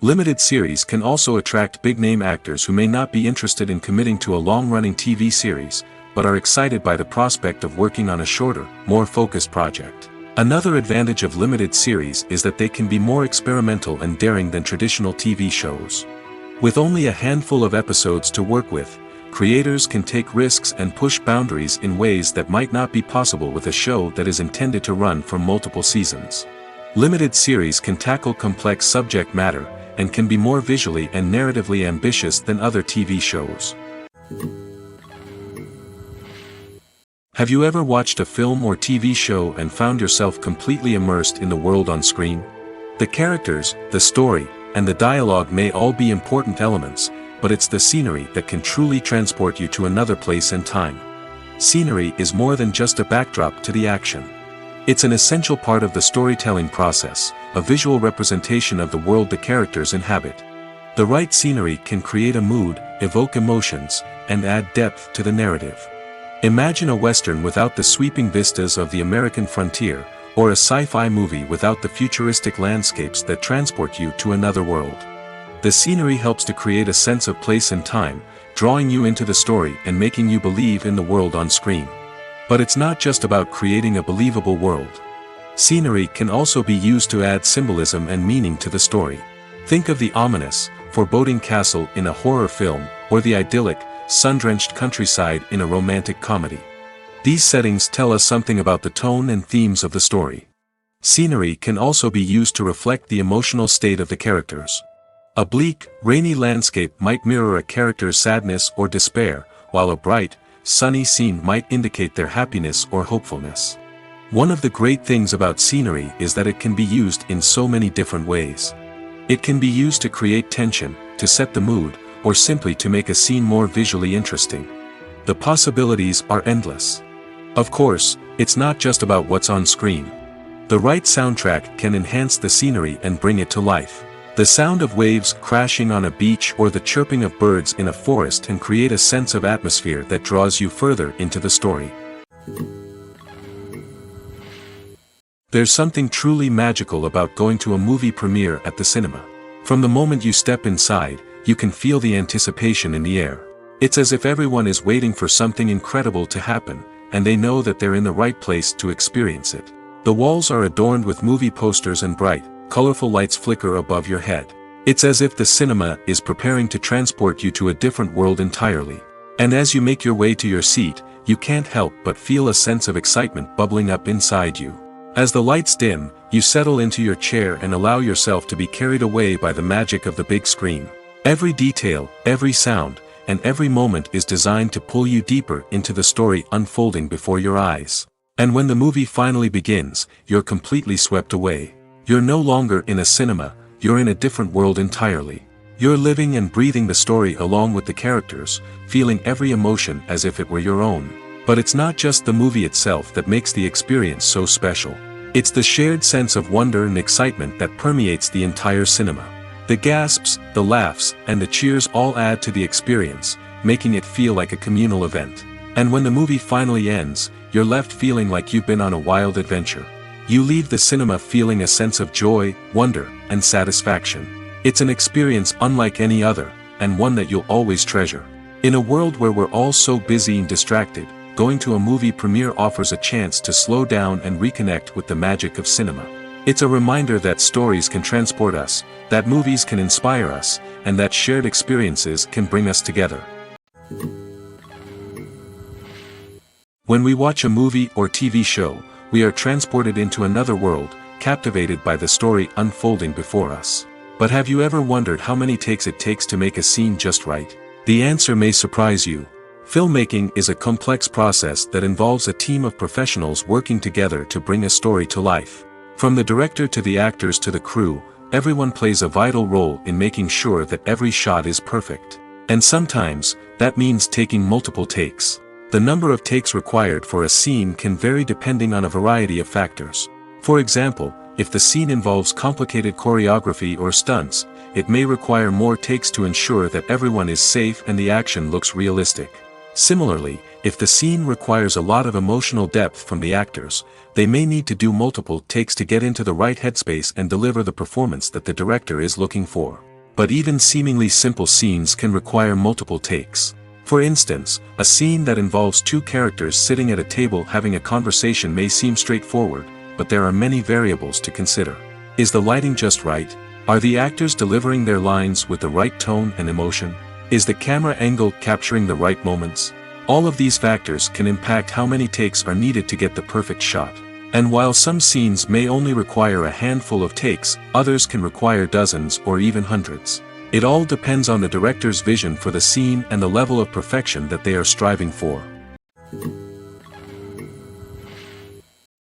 Limited series can also attract big-name actors who may not be interested in committing to a long-running TV series, but are excited by the prospect of working on a shorter, more focused project. Another advantage of limited series is that they can be more experimental and daring than traditional TV shows. With only a handful of episodes to work with, creators can take risks and push boundaries in ways that might not be possible with a show that is intended to run for multiple seasons. Limited series can tackle complex subject matter, and can be more visually and narratively ambitious than other TV shows. Have you ever watched a film or TV show and found yourself completely immersed in the world on screen? The characters, the story, and the dialogue may all be important elements, but it's the scenery that can truly transport you to another place and time. Scenery is more than just a backdrop to the action. It's an essential part of the storytelling process, a visual representation of the world the characters inhabit. The right scenery can create a mood, evoke emotions, and add depth to the narrative. Imagine a Western without the sweeping vistas of the American frontier, or a sci-fi movie without the futuristic landscapes that transport you to another world. The scenery helps to create a sense of place and time, drawing you into the story and making you believe in the world on screen. But it's not just about creating a believable world. Scenery can also be used to add symbolism and meaning to the story. Think of the ominous, foreboding castle in a horror film, or the idyllic, sun-drenched countryside in a romantic comedy. These settings tell us something about the tone and themes of the story. Scenery can also be used to reflect the emotional state of the characters. A bleak, rainy landscape might mirror a character's sadness or despair, while a bright, sunny scene might indicate their happiness or hopefulness. One of the great things about scenery is that it can be used in so many different ways. It can be used to create tension, to set the mood, or simply to make a scene more visually interesting. The possibilities are endless. Of course, it's not just about what's on screen. The right soundtrack can enhance the scenery and bring it to life. The sound of waves crashing on a beach or the chirping of birds in a forest can create a sense of atmosphere that draws you further into the story. There's something truly magical about going to a movie premiere at the cinema. From the moment you step inside, you can feel the anticipation in the air. It's as if everyone is waiting for something incredible to happen, and they know that they're in the right place to experience it. The walls are adorned with movie posters and bright, colorful lights flicker above your head. It's as if the cinema is preparing to transport you to a different world entirely. And as you make your way to your seat, you can't help but feel a sense of excitement bubbling up inside you. As the lights dim, you settle into your chair and allow yourself to be carried away by the magic of the big screen. Every detail, every sound, and every moment is designed to pull you deeper into the story unfolding before your eyes. And when the movie finally begins, you're completely swept away. You're no longer in a cinema, you're in a different world entirely. You're living and breathing the story along with the characters, feeling every emotion as if it were your own. But it's not just the movie itself that makes the experience so special. It's the shared sense of wonder and excitement that permeates the entire cinema. The gasps, the laughs, and the cheers all add to the experience, making it feel like a communal event. And when the movie finally ends, you're left feeling like you've been on a wild adventure. You leave the cinema feeling a sense of joy, wonder, and satisfaction. It's an experience unlike any other, and one that you'll always treasure. In a world where we're all so busy and distracted, going to a movie premiere offers a chance to slow down and reconnect with the magic of cinema. It's a reminder that stories can transport us, that movies can inspire us, and that shared experiences can bring us together. When we watch a movie or TV show, we are transported into another world, captivated by the story unfolding before us. But have you ever wondered how many takes it takes to make a scene just right? The answer may surprise you. Filmmaking is a complex process that involves a team of professionals working together to bring a story to life. From the director to the actors to the crew, everyone plays a vital role in making sure that every shot is perfect. And sometimes, that means taking multiple takes. The number of takes required for a scene can vary depending on a variety of factors. For example, if the scene involves complicated choreography or stunts, it may require more takes to ensure that everyone is safe and the action looks realistic. Similarly, if the scene requires a lot of emotional depth from the actors, they may need to do multiple takes to get into the right headspace and deliver the performance that the director is looking for. But even seemingly simple scenes can require multiple takes. For instance, a scene that involves two characters sitting at a table having a conversation may seem straightforward, but there are many variables to consider. Is the lighting just right? Are the actors delivering their lines with the right tone and emotion? Is the camera angle capturing the right moments? All of these factors can impact how many takes are needed to get the perfect shot. And while some scenes may only require a handful of takes, others can require dozens or even hundreds. It all depends on the director's vision for the scene and the level of perfection that they are striving for.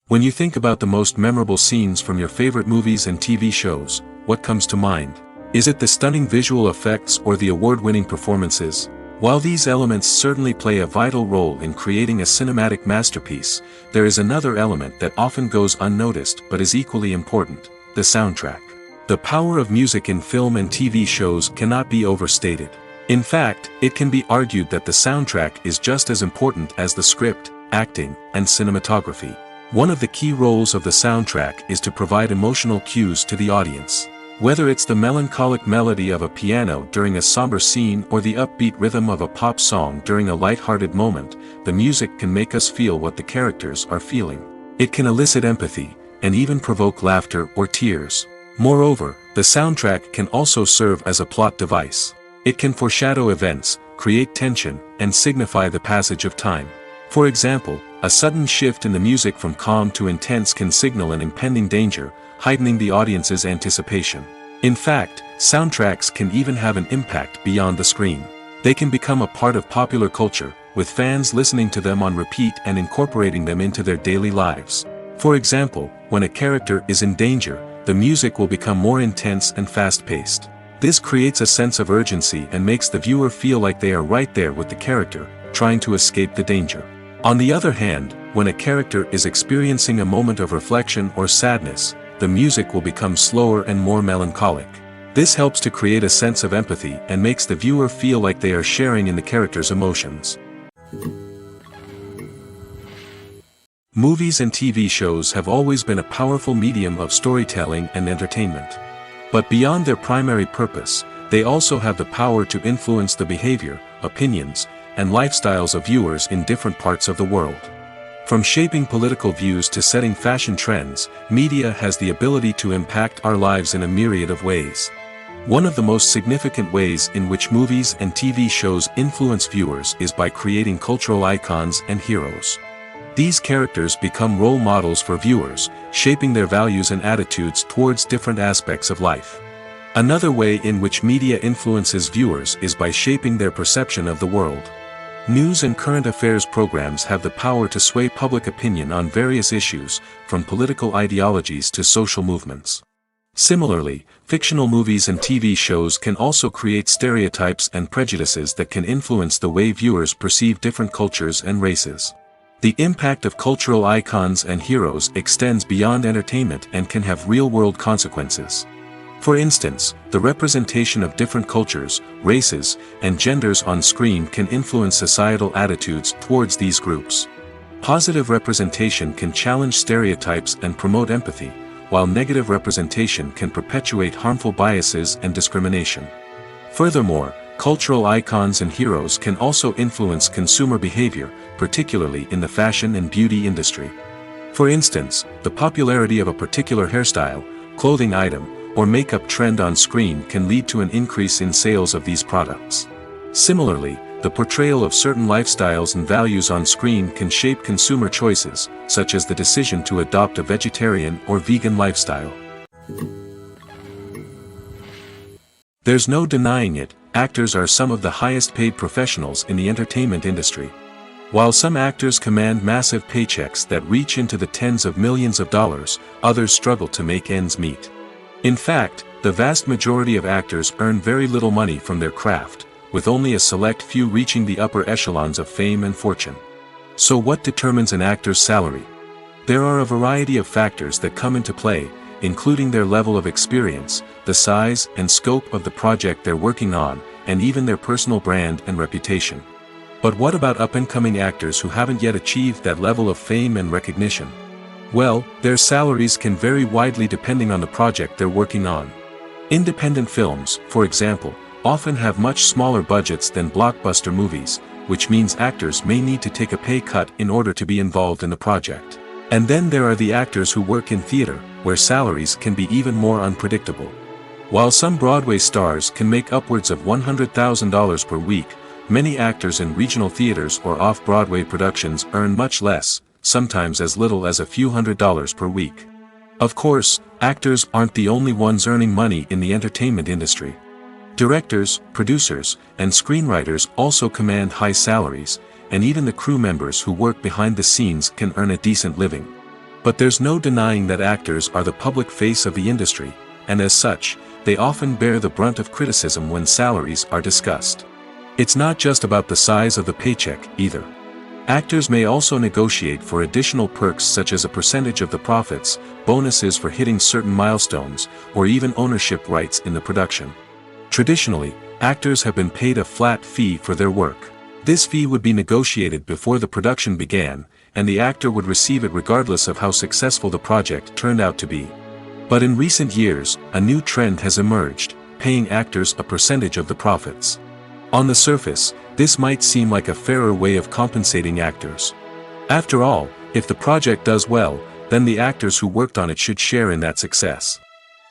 When you think about the most memorable scenes from your favorite movies and TV shows, what comes to mind? Is it the stunning visual effects or the award-winning performances? While these elements certainly play a vital role in creating a cinematic masterpiece, there is another element that often goes unnoticed but is equally important: the soundtrack. The power of music in film and TV shows cannot be overstated. In fact, it can be argued that the soundtrack is just as important as the script, acting, and cinematography. One of the key roles of the soundtrack is to provide emotional cues to the audience. Whether it's the melancholic melody of a piano during a somber scene or the upbeat rhythm of a pop song during a light-hearted moment, the music can make us feel what the characters are feeling. It can elicit empathy, and even provoke laughter or tears. Moreover, the soundtrack can also serve as a plot device. It can foreshadow events, create tension, and signify the passage of time. For example, a sudden shift in the music from calm to intense can signal an impending danger, heightening the audience's anticipation. In fact, soundtracks can even have an impact beyond the screen. They can become a part of popular culture, with fans listening to them on repeat and incorporating them into their daily lives. For example, when a character is in danger, the music will become more intense and fast-paced. This creates a sense of urgency and makes the viewer feel like they are right there with the character, trying to escape the danger. On the other hand, when a character is experiencing a moment of reflection or sadness, the music will become slower and more melancholic. This helps to create a sense of empathy and makes the viewer feel like they are sharing in the character's emotions. Movies and TV shows have always been a powerful medium of storytelling and entertainment. But beyond their primary purpose, they also have the power to influence the behavior, opinions, and lifestyles of viewers in different parts of the world. From shaping political views to setting fashion trends, media has the ability to impact our lives in a myriad of ways. One of the most significant ways in which movies and TV shows influence viewers is by creating cultural icons and heroes. These characters become role models for viewers, shaping their values and attitudes towards different aspects of life. Another way in which media influences viewers is by shaping their perception of the world. News and current affairs programs have the power to sway public opinion on various issues, from political ideologies to social movements. Similarly, fictional movies and TV shows can also create stereotypes and prejudices that can influence the way viewers perceive different cultures and races. The impact of cultural icons and heroes extends beyond entertainment and can have real-world consequences. For instance, the representation of different cultures, races, and genders on screen can influence societal attitudes towards these groups. Positive representation can challenge stereotypes and promote empathy, while negative representation can perpetuate harmful biases and discrimination. Furthermore, cultural icons and heroes can also influence consumer behavior, particularly in the fashion and beauty industry. For instance, the popularity of a particular hairstyle, clothing item, or makeup trend on screen can lead to an increase in sales of these products. Similarly, the portrayal of certain lifestyles and values on screen can shape consumer choices, such as the decision to adopt a vegetarian or vegan lifestyle. There's no denying it, actors are some of the highest paid professionals in the entertainment industry. While some actors command massive paychecks that reach into the tens of millions of dollars, others struggle to make ends meet. In fact, the vast majority of actors earn very little money from their craft, with only a select few reaching the upper echelons of fame and fortune. So what determines an actor's salary? There are a variety of factors that come into play, including their level of experience, the size and scope of the project they're working on, and even their personal brand and reputation. But what about up-and-coming actors who haven't yet achieved that level of fame and recognition? Well, their salaries can vary widely depending on the project they're working on. Independent films, for example, often have much smaller budgets than blockbuster movies, which means actors may need to take a pay cut in order to be involved in the project. And then there are the actors who work in theater, where salaries can be even more unpredictable. While some Broadway stars can make upwards of $100,000 per week, many actors in regional theaters or off-Broadway productions earn much less, sometimes as little as a few $100s per week. Of course, actors aren't the only ones earning money in the entertainment industry. Directors, producers, and screenwriters also command high salaries, and even the crew members who work behind the scenes can earn a decent living. But there's no denying that actors are the public face of the industry, and as such, they often bear the brunt of criticism when salaries are discussed. It's not just about the size of the paycheck, either. Actors may also negotiate for additional perks such as a percentage of the profits, bonuses for hitting certain milestones, or even ownership rights in the production. Traditionally, actors have been paid a flat fee for their work. This fee would be negotiated before the production began, and the actor would receive it regardless of how successful the project turned out to be. But in recent years, a new trend has emerged, paying actors a percentage of the profits. On the surface, this might seem like a fairer way of compensating actors. After all, if the project does well, then the actors who worked on it should share in that success.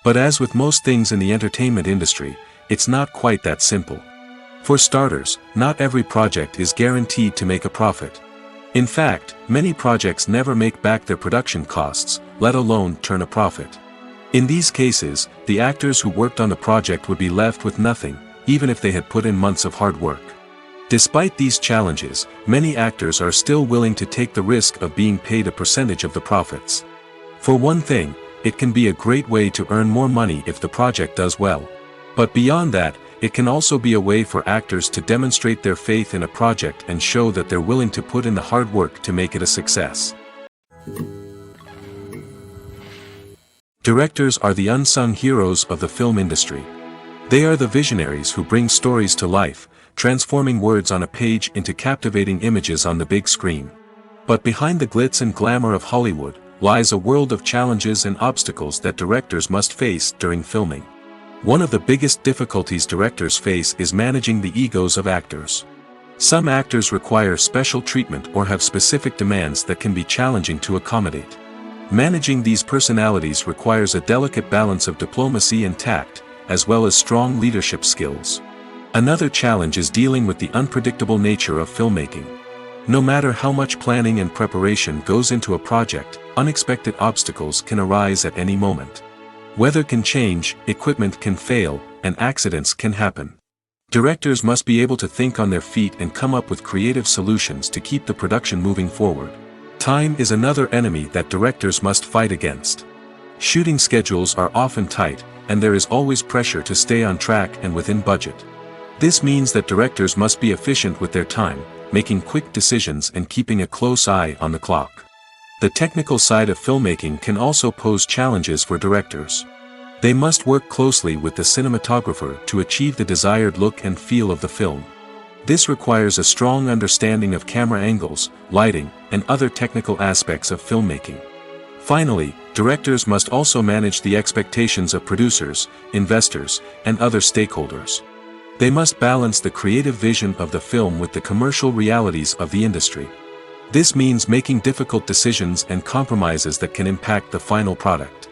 But as with most things in the entertainment industry, it's not quite that simple. For starters, not every project is guaranteed to make a profit. In fact, many projects never make back their production costs, let alone turn a profit. In these cases, the actors who worked on the project would be left with nothing, even if they had put in months of hard work. Despite these challenges, many actors are still willing to take the risk of being paid a percentage of the profits. For one thing, it can be a great way to earn more money if the project does well. But beyond that, it can also be a way for actors to demonstrate their faith in a project and show that they're willing to put in the hard work to make it a success. Directors are the unsung heroes of the film industry. They are the visionaries who bring stories to life, transforming words on a page into captivating images on the big screen. But behind the glitz and glamour of Hollywood, lies a world of challenges and obstacles that directors must face during filming. One of the biggest difficulties directors face is managing the egos of actors. Some actors require special treatment or have specific demands that can be challenging to accommodate. Managing these personalities requires a delicate balance of diplomacy and tact, as well as strong leadership skills. Another challenge is dealing with the unpredictable nature of filmmaking. No matter how much planning and preparation goes into a project, unexpected obstacles can arise at any moment. Weather can change, equipment can fail, and accidents can happen. Directors must be able to think on their feet and come up with creative solutions to keep the production moving forward. Time is another enemy that directors must fight against. Shooting schedules are often tight, and there is always pressure to stay on track and within budget. This means that directors must be efficient with their time, making quick decisions and keeping a close eye on the clock. The technical side of filmmaking can also pose challenges for directors. They must work closely with the cinematographer to achieve the desired look and feel of the film. This requires a strong understanding of camera angles, lighting, and other technical aspects of filmmaking. Finally, directors must also manage the expectations of producers, investors, and other stakeholders. They must balance the creative vision of the film with the commercial realities of the industry. This means making difficult decisions and compromises that can impact the final product.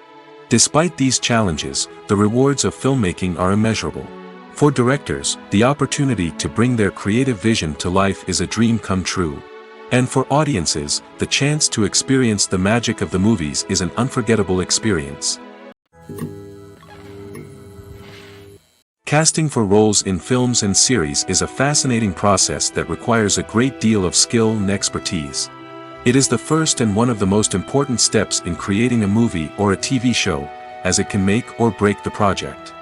Despite these challenges, the rewards of filmmaking are immeasurable. For directors, the opportunity to bring their creative vision to life is a dream come true. And for audiences, the chance to experience the magic of the movies is an unforgettable experience. Casting for roles in films and series is a fascinating process that requires a great deal of skill and expertise. It is the first and one of the most important steps in creating a movie or a TV show, as it can make or break the project.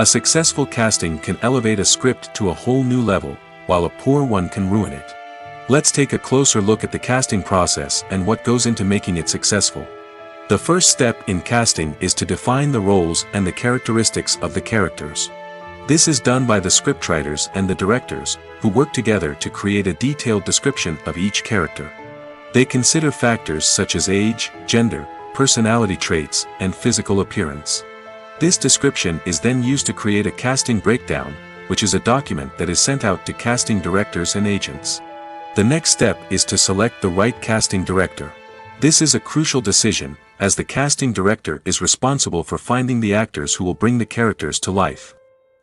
A successful casting can elevate a script to a whole new level, while a poor one can ruin it. Let's take a closer look at the casting process and what goes into making it successful. The first step in casting is to define the roles and the characteristics of the characters. This is done by the scriptwriters and the directors, who work together to create a detailed description of each character. They consider factors such as age, gender, personality traits, and physical appearance. This description is then used to create a casting breakdown, which is a document that is sent out to casting directors and agents. The next step is to select the right casting director. This is a crucial decision, as the casting director is responsible for finding the actors who will bring the characters to life.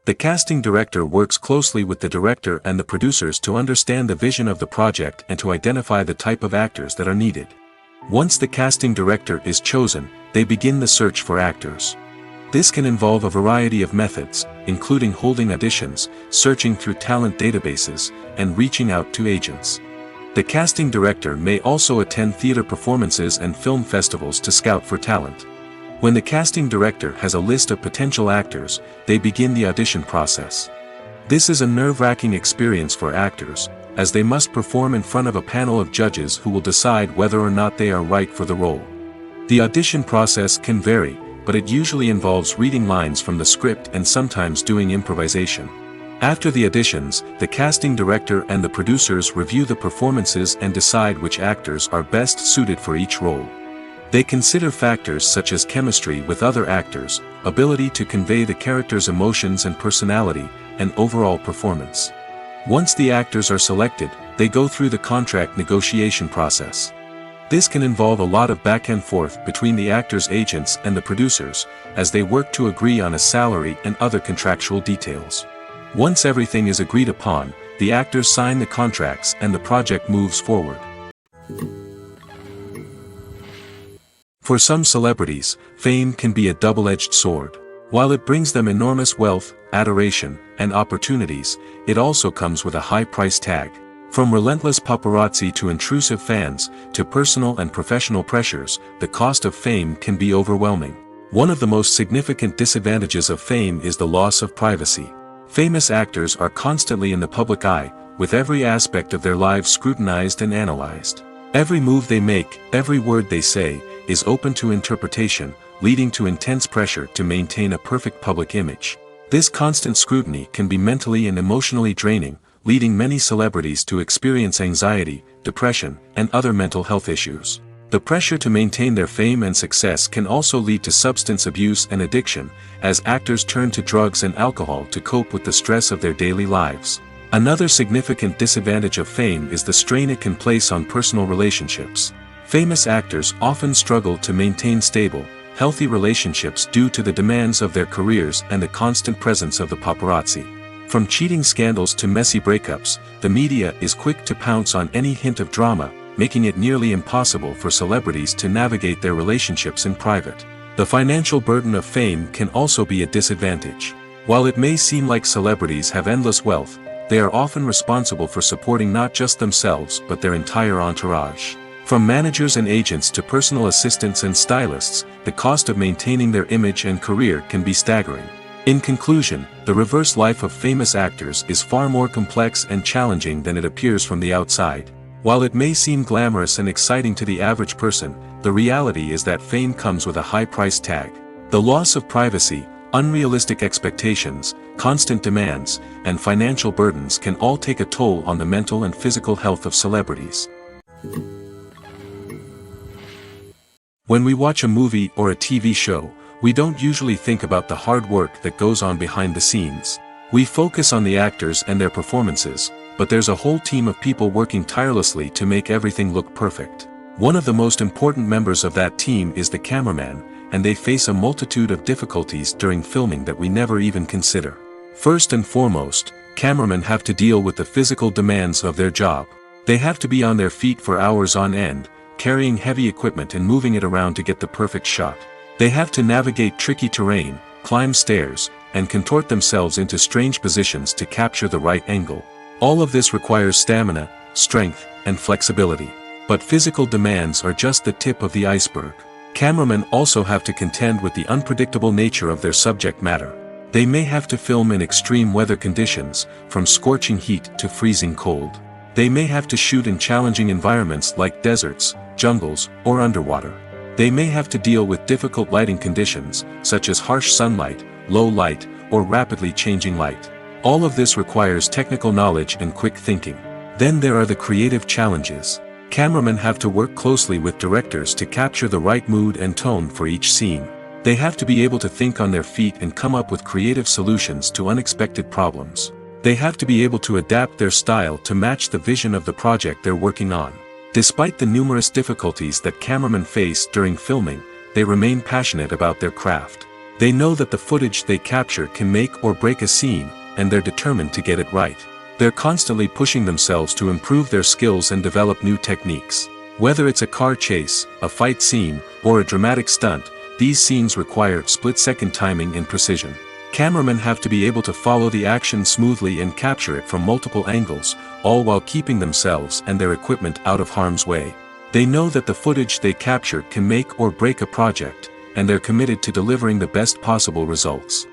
The casting director works closely with the director and the producers to understand the vision of the project and to identify the type of actors that are needed. Once the casting director is chosen, they begin the search for actors. This can involve a variety of methods, including holding auditions, searching through talent databases, and reaching out to agents. The casting director may also attend theater performances and film festivals to scout for talent. When the casting director has a list of potential actors, they begin the audition process. This is a nerve-wracking experience for actors, as they must perform in front of a panel of judges who will decide whether or not they are right for the role. The audition process can vary, but it usually involves reading lines from the script and sometimes doing improvisation. After the auditions, the casting director and the producers review the performances and decide which actors are best suited for each role. They consider factors such as chemistry with other actors, ability to convey the character's emotions and personality, and overall performance. Once the actors are selected, they go through the contract negotiation process. This can involve a lot of back and forth between the actors' agents and the producers, as they work to agree on a salary and other contractual details. Once everything is agreed upon, the actors sign the contracts and the project moves forward. For some celebrities, fame can be a double-edged sword. While it brings them enormous wealth, adoration, and opportunities, it also comes with a high price tag. From relentless paparazzi to intrusive fans, to personal and professional pressures, the cost of fame can be overwhelming. One of the most significant disadvantages of fame is the loss of privacy. Famous actors are constantly in the public eye, with every aspect of their lives scrutinized and analyzed. Every move they make, every word they say, is open to interpretation, leading to intense pressure to maintain a perfect public image. This constant scrutiny can be mentally and emotionally draining, leading many celebrities to experience anxiety, depression, and other mental health issues. The pressure to maintain their fame and success can also lead to substance abuse and addiction, as actors turn to drugs and alcohol to cope with the stress of their daily lives. Another significant disadvantage of fame is the strain it can place on personal relationships. Famous actors often struggle to maintain stable, healthy relationships due to the demands of their careers and the constant presence of the paparazzi. From cheating scandals to messy breakups, the media is quick to pounce on any hint of drama, making it nearly impossible for celebrities to navigate their relationships in private. The financial burden of fame can also be a disadvantage. While it may seem like celebrities have endless wealth, they are often responsible for supporting not just themselves but their entire entourage. From managers and agents to personal assistants and stylists, the cost of maintaining their image and career can be staggering. In conclusion, the reverse life of famous actors is far more complex and challenging than it appears from the outside. While it may seem glamorous and exciting to the average person, the reality is that fame comes with a high price tag. The loss of privacy, unrealistic expectations, constant demands, and financial burdens can all take a toll on the mental and physical health of celebrities. When we watch a movie or a TV show, we don't usually think about the hard work that goes on behind the scenes. We focus on the actors and their performances, but there's a whole team of people working tirelessly to make everything look perfect. One of the most important members of that team is the cameraman, and they face a multitude of difficulties during filming that we never even consider. First and foremost, cameramen have to deal with the physical demands of their job. They have to be on their feet for hours on end, carrying heavy equipment and moving it around to get the perfect shot. They have to navigate tricky terrain, climb stairs, and contort themselves into strange positions to capture the right angle. All of this requires stamina, strength, and flexibility. But physical demands are just the tip of the iceberg. Cameramen also have to contend with the unpredictable nature of their subject matter. They may have to film in extreme weather conditions, from scorching heat to freezing cold. They may have to shoot in challenging environments like deserts, jungles, or underwater. They may have to deal with difficult lighting conditions, such as harsh sunlight, low light, or rapidly changing light. All of this requires technical knowledge and quick thinking. Then there are the creative challenges. Cameramen have to work closely with directors to capture the right mood and tone for each scene. They have to be able to think on their feet and come up with creative solutions to unexpected problems. They have to be able to adapt their style to match the vision of the project they're working on. Despite the numerous difficulties that cameramen face during filming, they remain passionate about their craft. They know that the footage they capture can make or break a scene, and they're determined to get it right. They're constantly pushing themselves to improve their skills and develop new techniques. Whether it's a car chase, a fight scene, or a dramatic stunt, these scenes require split-second timing and precision. Cameramen have to be able to follow the action smoothly and capture it from multiple angles, all while keeping themselves and their equipment out of harm's way. They know that the footage they capture can make or break a project, and they're committed to delivering the best possible results.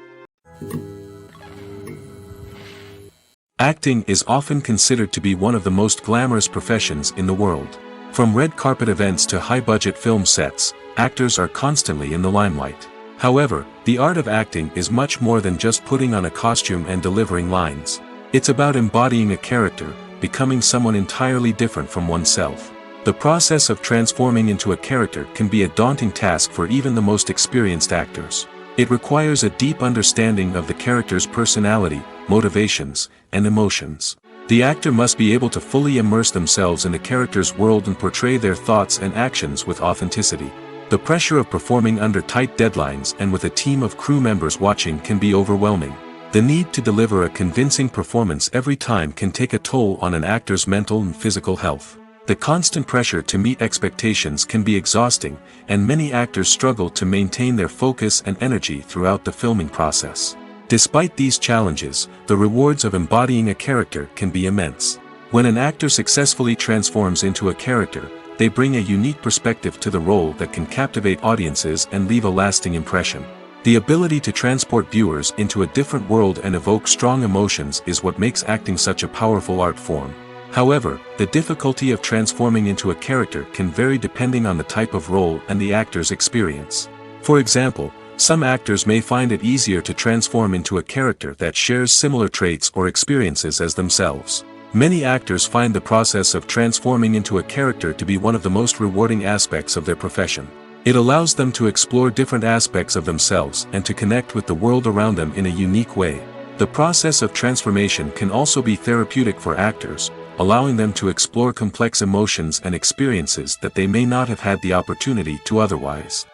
Acting is often considered to be one of the most glamorous professions in the world. From red carpet events to high-budget film sets, actors are constantly in the limelight. However, the art of acting is much more than just putting on a costume and delivering lines. It's about embodying a character, becoming someone entirely different from oneself. The process of transforming into a character can be a daunting task for even the most experienced actors. It requires a deep understanding of the character's personality, motivations, and emotions. The actor must be able to fully immerse themselves in the character's world and portray their thoughts and actions with authenticity. The pressure of performing under tight deadlines and with a team of crew members watching can be overwhelming. The need to deliver a convincing performance every time can take a toll on an actor's mental and physical health. The constant pressure to meet expectations can be exhausting, and many actors struggle to maintain their focus and energy throughout the filming process. Despite these challenges, the rewards of embodying a character can be immense. When an actor successfully transforms into a character, they bring a unique perspective to the role that can captivate audiences and leave a lasting impression. The ability to transport viewers into a different world and evoke strong emotions is what makes acting such a powerful art form. However, the difficulty of transforming into a character can vary depending on the type of role and the actor's experience. For example, some actors may find it easier to transform into a character that shares similar traits or experiences as themselves. Many actors find the process of transforming into a character to be one of the most rewarding aspects of their profession. It allows them to explore different aspects of themselves and to connect with the world around them in a unique way. The process of transformation can also be therapeutic for actors, allowing them to explore complex emotions and experiences that they may not have had the opportunity to otherwise.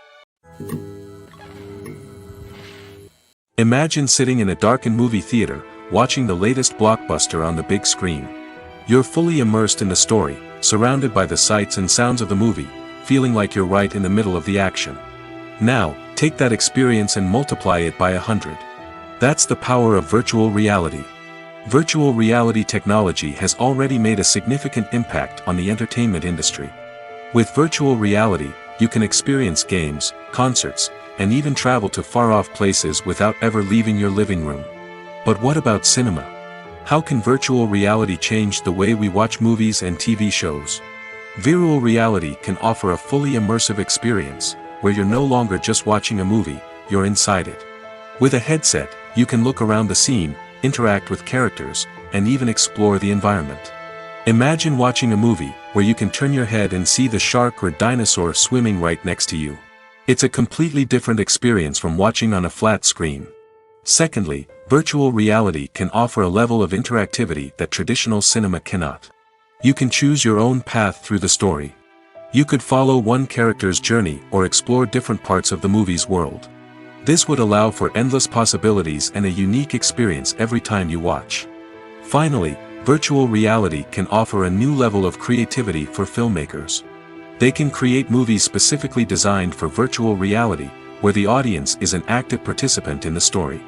Imagine sitting in a darkened movie theater, watching the latest blockbuster on the big screen. You're fully immersed in the story, surrounded by the sights and sounds of the movie, feeling like you're right in the middle of the action. Now, take that experience and multiply it by 100. That's the power of virtual reality. Virtual reality technology has already made a significant impact on the entertainment industry. With virtual reality, you can experience games, concerts, and even travel to far-off places without ever leaving your living room. But what about cinema? How can virtual reality change the way we watch movies and TV shows? Virtual reality can offer a fully immersive experience, where you're no longer just watching a movie, you're inside it. With a headset, you can look around the scene, interact with characters, and even explore the environment. Imagine watching a movie where you can turn your head and see the shark or dinosaur swimming right next to you. It's a completely different experience from watching on a flat screen. Secondly, virtual reality can offer a level of interactivity that traditional cinema cannot. You can choose your own path through the story. You could follow one character's journey or explore different parts of the movie's world. This would allow for endless possibilities and a unique experience every time you watch. Finally, virtual reality can offer a new level of creativity for filmmakers. They can create movies specifically designed for virtual reality, where the audience is an active participant in the story.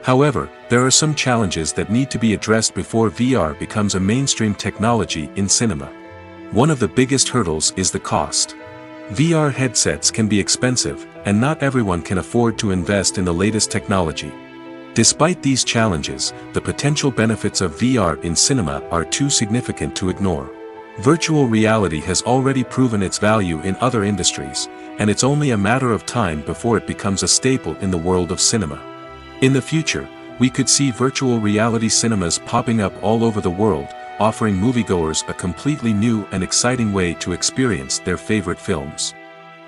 However, there are some challenges that need to be addressed before VR becomes a mainstream technology in cinema. One of the biggest hurdles is the cost. VR headsets can be expensive, and not everyone can afford to invest in the latest technology. Despite these challenges, the potential benefits of VR in cinema are too significant to ignore. Virtual reality has already proven its value in other industries, and it's only a matter of time before it becomes a staple in the world of cinema. In the future, we could see virtual reality cinemas popping up all over the world, offering moviegoers a completely new and exciting way to experience their favorite films.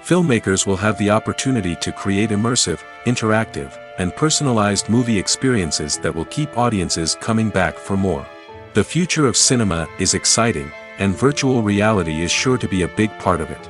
Filmmakers will have the opportunity to create immersive, interactive, and personalized movie experiences that will keep audiences coming back for more. The future of cinema is exciting, and virtual reality is sure to be a big part of it.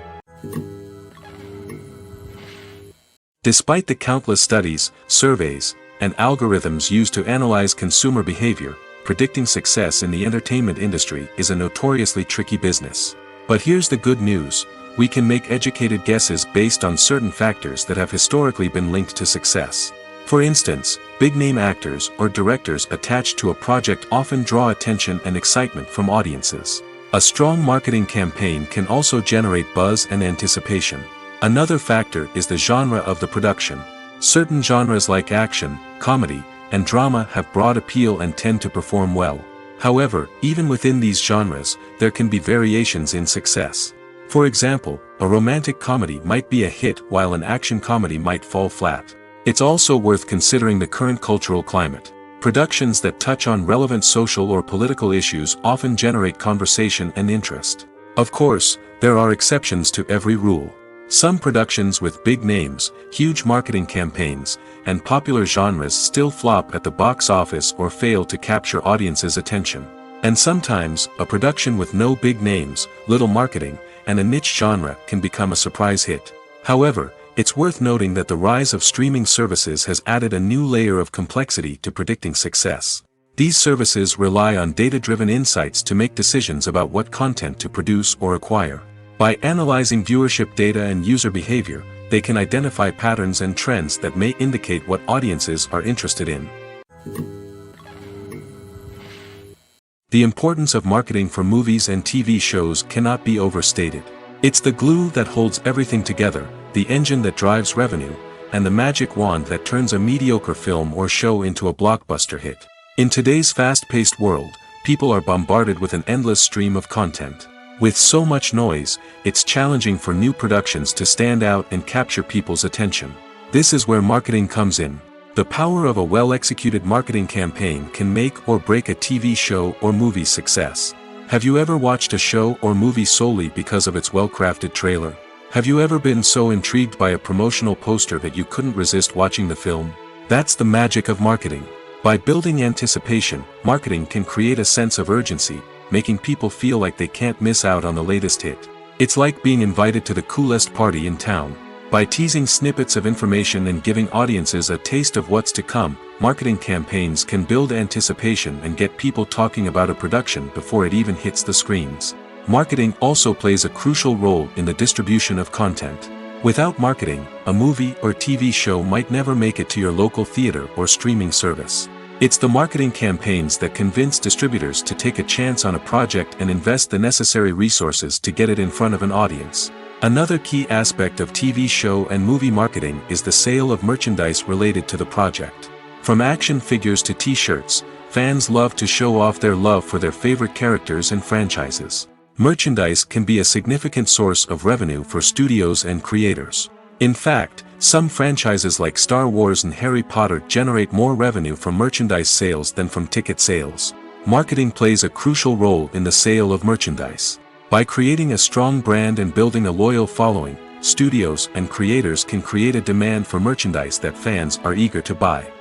Despite the countless studies, surveys, and algorithms used to analyze consumer behavior, predicting success in the entertainment industry is a notoriously tricky business. But here's the good news: we can make educated guesses based on certain factors that have historically been linked to success. For instance, big-name actors or directors attached to a project often draw attention and excitement from audiences. A strong marketing campaign can also generate buzz and anticipation. Another factor is the genre of the production. Certain genres like action, comedy, and drama have broad appeal and tend to perform well. However, even within these genres, there can be variations in success. For example, a romantic comedy might be a hit while an action comedy might fall flat. It's also worth considering the current cultural climate. Productions that touch on relevant social or political issues often generate conversation and interest. Of course, there are exceptions to every rule. Some productions with big names, huge marketing campaigns, and popular genres still flop at the box office or fail to capture audiences' attention. And sometimes, a production with no big names, little marketing, and a niche genre can become a surprise hit. However, it's worth noting that the rise of streaming services has added a new layer of complexity to predicting success. These services rely on data-driven insights to make decisions about what content to produce or acquire. By analyzing viewership data and user behavior, they can identify patterns and trends that may indicate what audiences are interested in. The importance of marketing for movies and TV shows cannot be overstated. It's the glue that holds everything together, the engine that drives revenue, and the magic wand that turns a mediocre film or show into a blockbuster hit. In today's fast-paced world, people are bombarded with an endless stream of content. With so much noise, it's challenging for new productions to stand out and capture people's attention. This is where marketing comes in. The power of a well-executed marketing campaign can make or break a TV show or movie's success. Have you ever watched a show or movie solely because of its well-crafted trailer? Have you ever been so intrigued by a promotional poster that you couldn't resist watching the film? That's the magic of marketing. By building anticipation, marketing can create a sense of urgency, making people feel like they can't miss out on the latest hit. It's like being invited to the coolest party in town. By teasing snippets of information and giving audiences a taste of what's to come, marketing campaigns can build anticipation and get people talking about a production before it even hits the screens. Marketing also plays a crucial role in the distribution of content. Without marketing, a movie or TV show might never make it to your local theater or streaming service. It's the marketing campaigns that convince distributors to take a chance on a project and invest the necessary resources to get it in front of an audience. Another key aspect of TV show and movie marketing is the sale of merchandise related to the project. From action figures to t-shirts, fans love to show off their love for their favorite characters and franchises. Merchandise can be a significant source of revenue for studios and creators. In fact, some franchises like Star Wars and Harry Potter generate more revenue from merchandise sales than from ticket sales. Marketing plays a crucial role in the sale of merchandise. By creating a strong brand and building a loyal following, studios and creators can create a demand for merchandise that fans are eager to buy.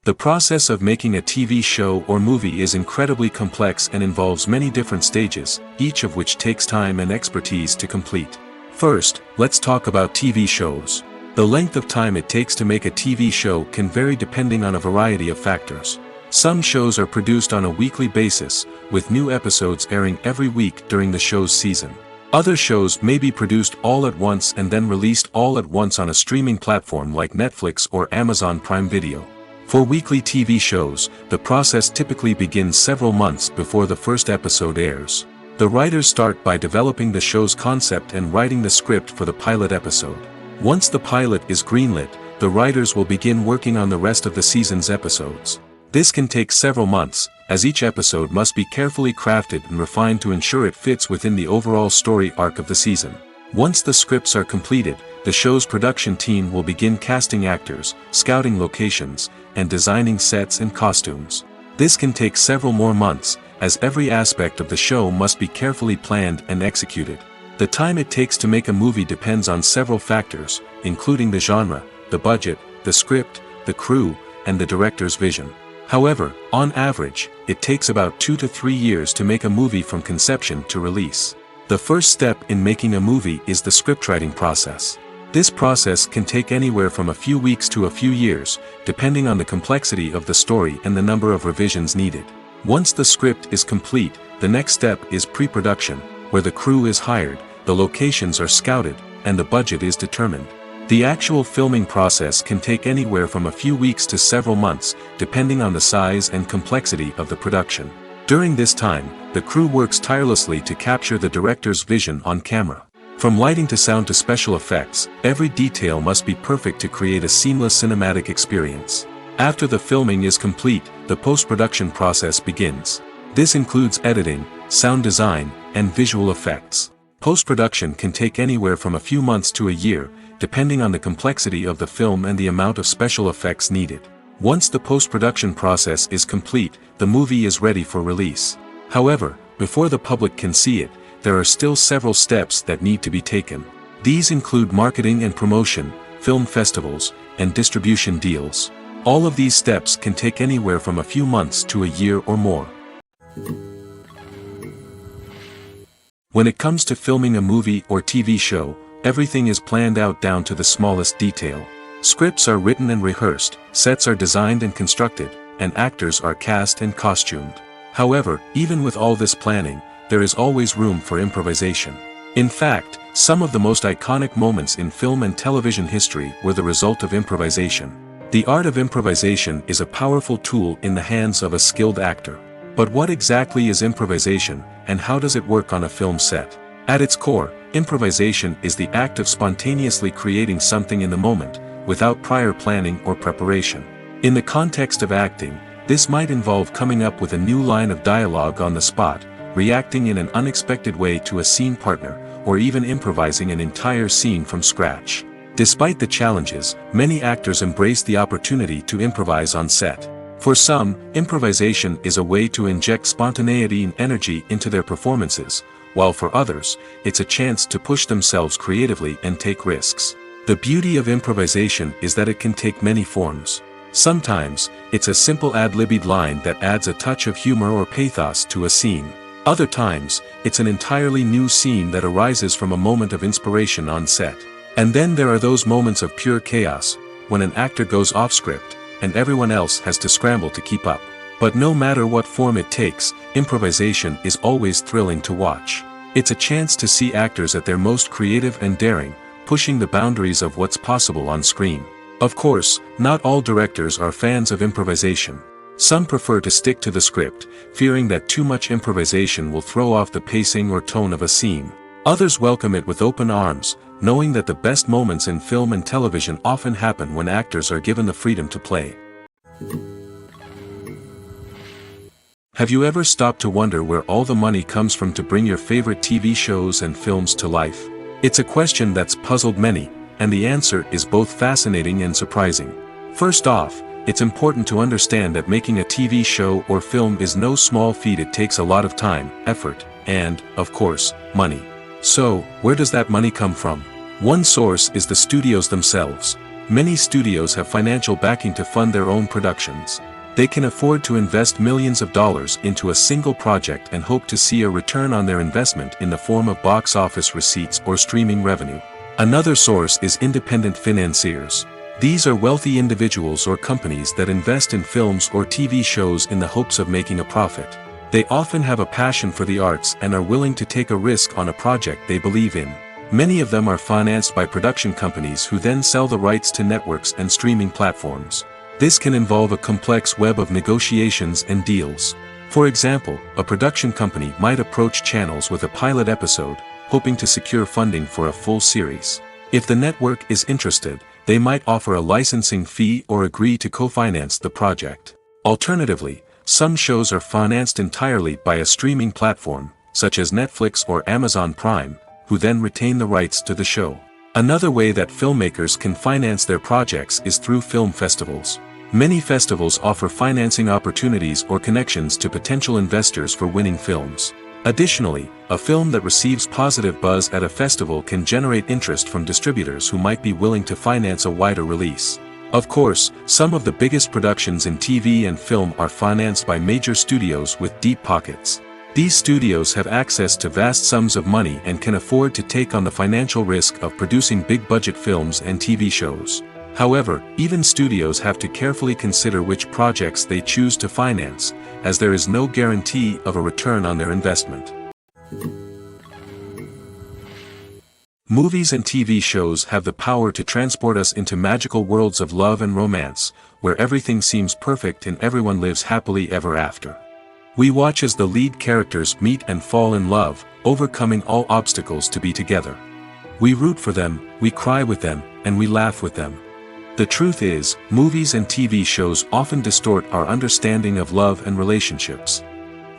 The process of making a TV show or movie is incredibly complex and involves many different stages, each of which takes time and expertise to complete. First, let's talk about TV shows. The length of time it takes to make a TV show can vary depending on a variety of factors. Some shows are produced on a weekly basis, with new episodes airing every week during the show's season. Other shows may be produced all at once and then released all at once on a streaming platform like Netflix or Amazon Prime Video. For weekly TV shows, the process typically begins several months before the first episode airs. The writers start by developing the show's concept and writing the script for the pilot episode. Once the pilot is greenlit, the writers will begin working on the rest of the season's episodes. This can take several months, as each episode must be carefully crafted and refined to ensure it fits within the overall story arc of the season. Once the scripts are completed, the show's production team will begin casting actors, scouting locations, and designing sets and costumes. This can take several more months, as every aspect of the show must be carefully planned and executed. The time it takes to make a movie depends on several factors, including the genre, the budget, the script, the crew, and the director's vision. However, on average, it takes about 2 to 3 years to make a movie from conception to release. The first step in making a movie is the scriptwriting process. This process can take anywhere from a few weeks to a few years, depending on the complexity of the story and the number of revisions needed. Once the script is complete, the next step is pre-production, where the crew is hired, the locations are scouted, and the budget is determined. The actual filming process can take anywhere from a few weeks to several months, depending on the size and complexity of the production. During this time, the crew works tirelessly to capture the director's vision on camera. From lighting to sound to special effects, every detail must be perfect to create a seamless cinematic experience. After the filming is complete, the post-production process begins. This includes editing, sound design, and visual effects. Post-production can take anywhere from a few months to a year, depending on the complexity of the film and the amount of special effects needed. Once the post-production process is complete, the movie is ready for release. However, before the public can see it, there are still several steps that need to be taken. These include marketing and promotion, film festivals, and distribution deals. All of these steps can take anywhere from a few months to a year or more. When it comes to filming a movie or TV show, everything is planned out down to the smallest detail. Scripts are written and rehearsed, sets are designed and constructed, and actors are cast and costumed. However, even with all this planning, there is always room for improvisation. In fact, some of the most iconic moments in film and television history were the result of improvisation. The art of improvisation is a powerful tool in the hands of a skilled actor. But what exactly is improvisation, and how does it work on a film set? At its core, improvisation is the act of spontaneously creating something in the moment, without prior planning or preparation. In the context of acting, this might involve coming up with a new line of dialogue on the spot, reacting in an unexpected way to a scene partner, or even improvising an entire scene from scratch. Despite the challenges, many actors embrace the opportunity to improvise on set. For some, improvisation is a way to inject spontaneity and energy into their performances, while for others, it's a chance to push themselves creatively and take risks. The beauty of improvisation is that it can take many forms. Sometimes, it's a simple ad-libbed line that adds a touch of humor or pathos to a scene. Other times, it's an entirely new scene that arises from a moment of inspiration on set. And then there are those moments of pure chaos, when an actor goes off script, and everyone else has to scramble to keep up. But no matter what form it takes, improvisation is always thrilling to watch. It's a chance to see actors at their most creative and daring, pushing the boundaries of what's possible on screen. Of course, not all directors are fans of improvisation. Some prefer to stick to the script, fearing that too much improvisation will throw off the pacing or tone of a scene. Others welcome it with open arms, knowing that the best moments in film and television often happen when actors are given the freedom to play. Have you ever stopped to wonder where all the money comes from to bring your favorite TV shows and films to life? It's a question that's puzzled many, and the answer is both fascinating and surprising. First off, it's important to understand that making a TV show or film is no small feat. It takes a lot of time, effort, and, of course, money. So, where does that money come from? One source is the studios themselves. Many studios have financial backing to fund their own productions. They can afford to invest millions of dollars into a single project and hope to see a return on their investment in the form of box office receipts or streaming revenue. Another source is independent financiers. These are wealthy individuals or companies that invest in films or TV shows in the hopes of making a profit. They often have a passion for the arts and are willing to take a risk on a project they believe in. Many of them are financed by production companies who then sell the rights to networks and streaming platforms. This can involve a complex web of negotiations and deals. For example, a production company might approach channels with a pilot episode, hoping to secure funding for a full series. If the network is interested, they might offer a licensing fee or agree to co-finance the project. Alternatively, some shows are financed entirely by a streaming platform, such as Netflix or Amazon Prime, who then retain the rights to the show. Another way that filmmakers can finance their projects is through film festivals. Many festivals offer financing opportunities or connections to potential investors for winning films. Additionally, a film that receives positive buzz at a festival can generate interest from distributors who might be willing to finance a wider release. Of course, some of the biggest productions in TV and film are financed by major studios with deep pockets. These studios have access to vast sums of money and can afford to take on the financial risk of producing big-budget films and TV shows. However, even studios have to carefully consider which projects they choose to finance, as there is no guarantee of a return on their investment. Movies and TV shows have the power to transport us into magical worlds of love and romance, where everything seems perfect and everyone lives happily ever after. We watch as the lead characters meet and fall in love, overcoming all obstacles to be together. We root for them, we cry with them, and we laugh with them. The truth is, movies and TV shows often distort our understanding of love and relationships.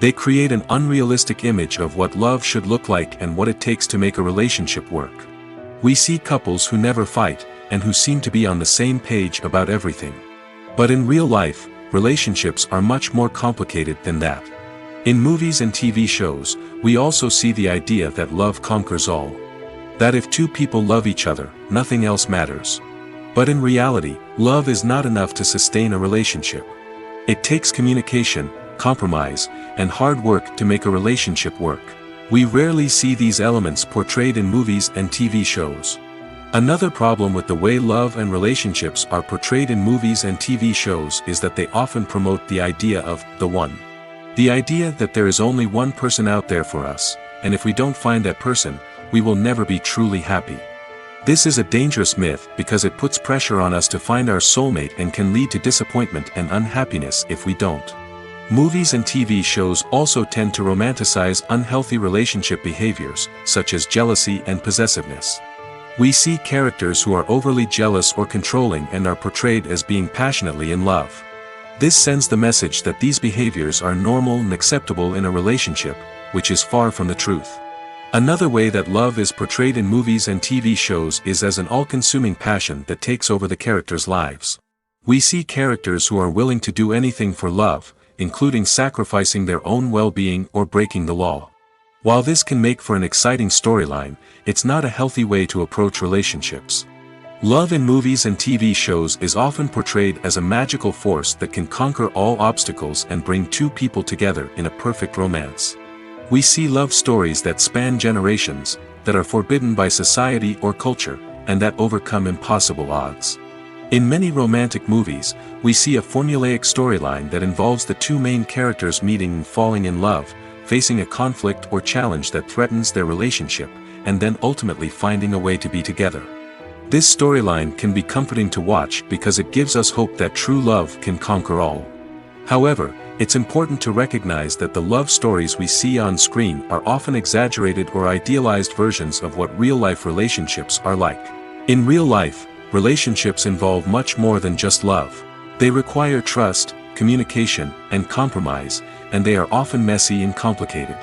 They create an unrealistic image of what love should look like and what it takes to make a relationship work. We see couples who never fight, and who seem to be on the same page about everything. But in real life, relationships are much more complicated than that. In movies and TV shows, we also see the idea that love conquers all. That if two people love each other, nothing else matters. But in reality, love is not enough to sustain a relationship. It takes communication, compromise, and hard work to make a relationship work. We rarely see these elements portrayed in movies and TV shows. Another problem with the way love and relationships are portrayed in movies and TV shows is that they often promote the idea of the one. The idea that there is only one person out there for us, and if we don't find that person, we will never be truly happy. This is a dangerous myth because it puts pressure on us to find our soulmate and can lead to disappointment and unhappiness if we don't. Movies and TV shows also tend to romanticize unhealthy relationship behaviors, such as jealousy and possessiveness. We see characters who are overly jealous or controlling and are portrayed as being passionately in love. This sends the message that these behaviors are normal and acceptable in a relationship, which is far from the truth. Another way that love is portrayed in movies and TV shows is as an all-consuming passion that takes over the characters' lives. We see characters who are willing to do anything for love, including sacrificing their own well-being or breaking the law. While this can make for an exciting storyline, it's not a healthy way to approach relationships. Love in movies and TV shows is often portrayed as a magical force that can conquer all obstacles and bring two people together in a perfect romance. We see love stories that span generations, that are forbidden by society or culture, and that overcome impossible odds. In many romantic movies, we see a formulaic storyline that involves the two main characters meeting and falling in love, facing a conflict or challenge that threatens their relationship, and then ultimately finding a way to be together. This storyline can be comforting to watch because it gives us hope that true love can conquer all. However, it's important to recognize that the love stories we see on screen are often exaggerated or idealized versions of what real-life relationships are like. In real life, relationships involve much more than just love. They require trust, communication, and compromise, and they are often messy and complicated.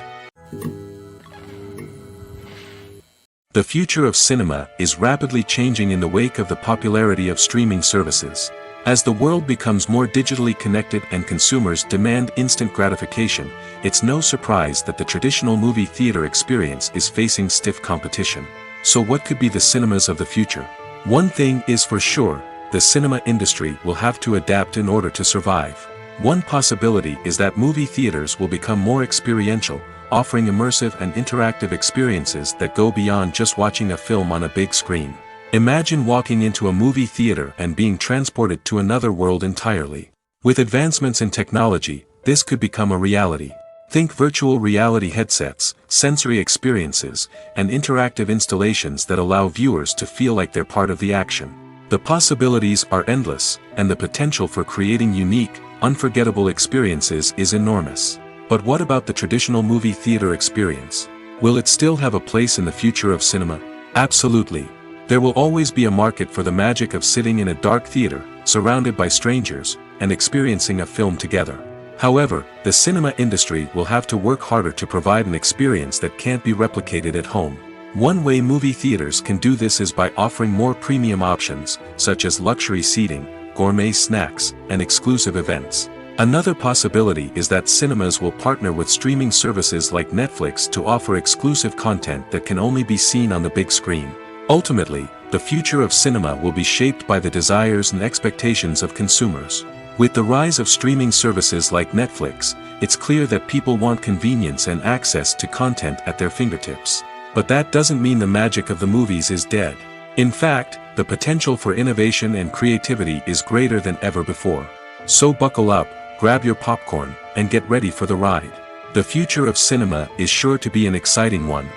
The future of cinema is rapidly changing in the wake of the popularity of streaming services. As the world becomes more digitally connected and consumers demand instant gratification, it's no surprise that the traditional movie theater experience is facing stiff competition. So what could be the cinemas of the future? One thing is for sure, the cinema industry will have to adapt in order to survive. One possibility is that movie theaters will become more experiential, offering immersive and interactive experiences that go beyond just watching a film on a big screen. Imagine walking into a movie theater and being transported to another world entirely. With advancements in technology, this could become a reality. Think virtual reality headsets, sensory experiences, and interactive installations that allow viewers to feel like they're part of the action. The possibilities are endless, and the potential for creating unique, unforgettable experiences is enormous. But what about the traditional movie theater experience? Will it still have a place in the future of cinema? Absolutely. There will always be a market for the magic of sitting in a dark theater, surrounded by strangers, and experiencing a film together. However, the cinema industry will have to work harder to provide an experience that can't be replicated at home. One way movie theaters can do this is by offering more premium options, such as luxury seating, gourmet snacks, and exclusive events. Another possibility is that cinemas will partner with streaming services like Netflix to offer exclusive content that can only be seen on the big screen. Ultimately, the future of cinema will be shaped by the desires and expectations of consumers. With the rise of streaming services like Netflix, it's clear that people want convenience and access to content at their fingertips. But that doesn't mean the magic of the movies is dead. In fact, the potential for innovation and creativity is greater than ever before. So buckle up, grab your popcorn, and get ready for the ride. The future of cinema is sure to be an exciting one.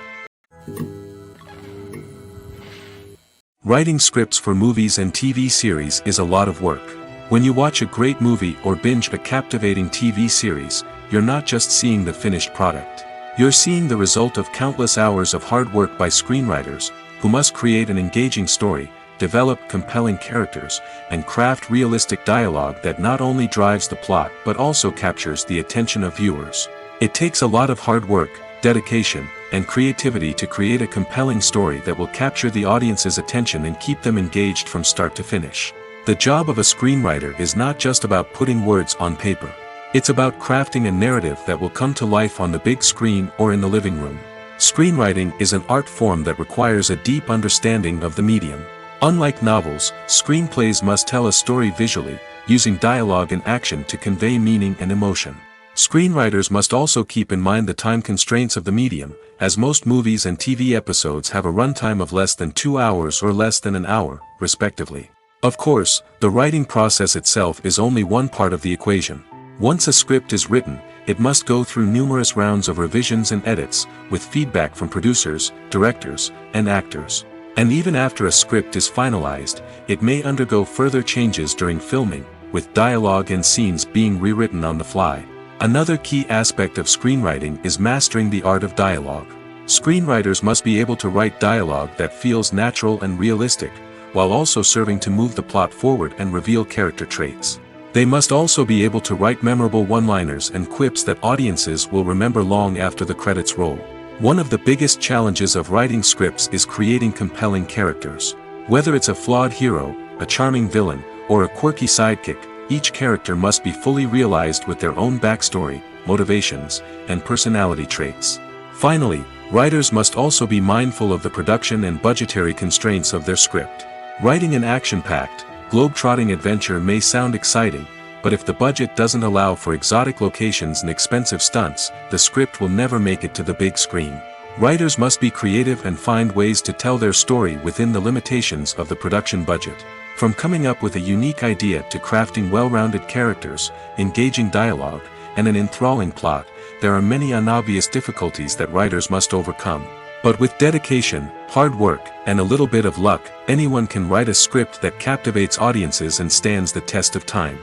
Writing scripts for movies and TV series is a lot of work. When you watch a great movie or binge a captivating TV series, you're not just seeing the finished product. You're seeing the result of countless hours of hard work by screenwriters, who must create an engaging story, develop compelling characters, and craft realistic dialogue that not only drives the plot but also captures the attention of viewers. It takes a lot of hard work, dedication, and creativity to create a compelling story that will capture the audience's attention and keep them engaged from start to finish. The job of a screenwriter is not just about putting words on paper. It's about crafting a narrative that will come to life on the big screen or in the living room. Screenwriting is an art form that requires a deep understanding of the medium. Unlike novels, screenplays must tell a story visually, using dialogue and action to convey meaning and emotion. Screenwriters must also keep in mind the time constraints of the medium, as most movies and TV episodes have a runtime of less than 2 hours or less than an hour, respectively. Of course, the writing process itself is only one part of the equation. Once a script is written, it must go through numerous rounds of revisions and edits, with feedback from producers, directors, and actors. And even after a script is finalized, it may undergo further changes during filming, with dialogue and scenes being rewritten on the fly. Another key aspect of screenwriting is mastering the art of dialogue. Screenwriters must be able to write dialogue that feels natural and realistic, while also serving to move the plot forward and reveal character traits. They must also be able to write memorable one-liners and quips that audiences will remember long after the credits roll. One of the biggest challenges of writing scripts is creating compelling characters. Whether it's a flawed hero, a charming villain, or a quirky sidekick, each character must be fully realized with their own backstory, motivations, and personality traits. Finally, writers must also be mindful of the production and budgetary constraints of their script. Writing an action-packed, globe-trotting adventure may sound exciting, but if the budget doesn't allow for exotic locations and expensive stunts, the script will never make it to the big screen. Writers must be creative and find ways to tell their story within the limitations of the production budget. From coming up with a unique idea to crafting well-rounded characters, engaging dialogue, and an enthralling plot, there are many unobvious difficulties that writers must overcome. But with dedication, hard work, and a little bit of luck, anyone can write a script that captivates audiences and stands the test of time.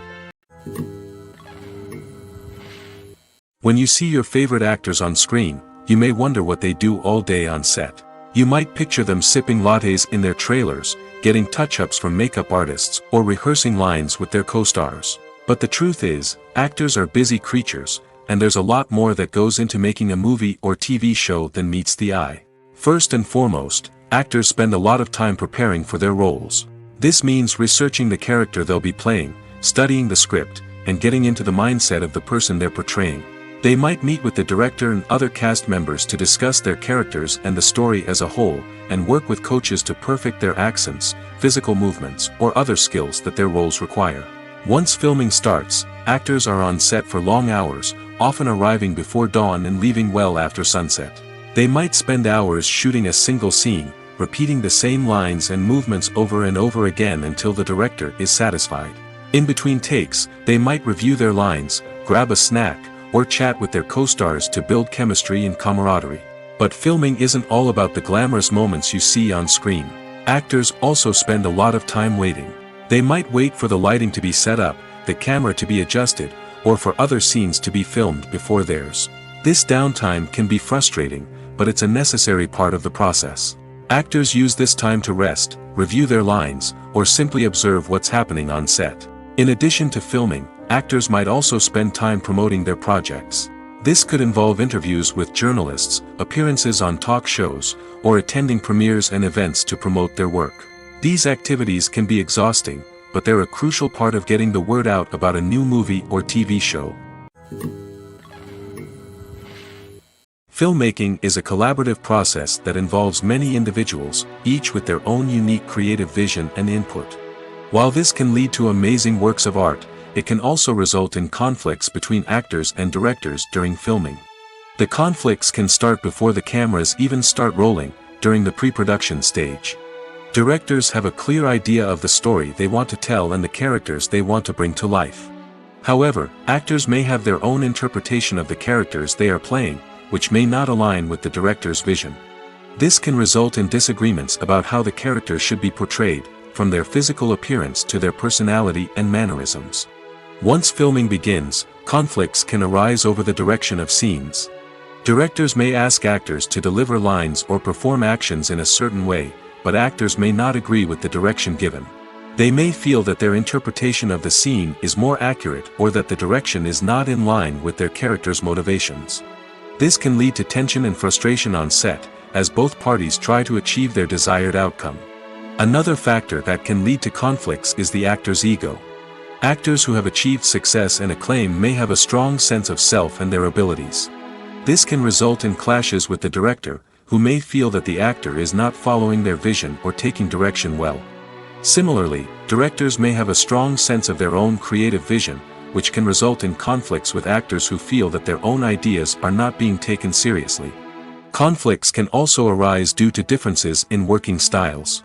When you see your favorite actors on screen, you may wonder what they do all day on set. You might picture them sipping lattes in their trailers, getting touch-ups from makeup artists, or rehearsing lines with their co-stars. But the truth is, actors are busy creatures, and there's a lot more that goes into making a movie or TV show than meets the eye. First and foremost, actors spend a lot of time preparing for their roles. This means researching the character they'll be playing, studying the script, and getting into the mindset of the person they're portraying. They might meet with the director and other cast members to discuss their characters and the story as a whole, and work with coaches to perfect their accents, physical movements, or other skills that their roles require. Once filming starts, actors are on set for long hours, often arriving before dawn and leaving well after sunset. They might spend hours shooting a single scene, repeating the same lines and movements over and over again until the director is satisfied. In between takes, they might review their lines, grab a snack, or chat with their co-stars to build chemistry and camaraderie. But filming isn't all about the glamorous moments you see on screen. Actors also spend a lot of time waiting. They might wait for the lighting to be set up, the camera to be adjusted, or for other scenes to be filmed before theirs. This downtime can be frustrating, but it's a necessary part of the process. Actors use this time to rest, review their lines, or simply observe what's happening on set. In addition to filming, actors might also spend time promoting their projects. This could involve interviews with journalists, appearances on talk shows, or attending premieres and events to promote their work. These activities can be exhausting, but they're a crucial part of getting the word out about a new movie or TV show. Filmmaking is a collaborative process that involves many individuals, each with their own unique creative vision and input. While this can lead to amazing works of art, it can also result in conflicts between actors and directors during filming. The conflicts can start before the cameras even start rolling, during the pre-production stage. Directors have a clear idea of the story they want to tell and the characters they want to bring to life. However, actors may have their own interpretation of the characters they are playing, which may not align with the director's vision. This can result in disagreements about how the character should be portrayed, from their physical appearance to their personality and mannerisms. Once filming begins, conflicts can arise over the direction of scenes. Directors may ask actors to deliver lines or perform actions in a certain way, but actors may not agree with the direction given. They may feel that their interpretation of the scene is more accurate or that the direction is not in line with their character's motivations. This can lead to tension and frustration on set, as both parties try to achieve their desired outcome. Another factor that can lead to conflicts is the actor's ego. Actors who have achieved success and acclaim may have a strong sense of self and their abilities. This can result in clashes with the director, who may feel that the actor is not following their vision or taking direction well. Similarly, directors may have a strong sense of their own creative vision, which can result in conflicts with actors who feel that their own ideas are not being taken seriously. Conflicts can also arise due to differences in working styles.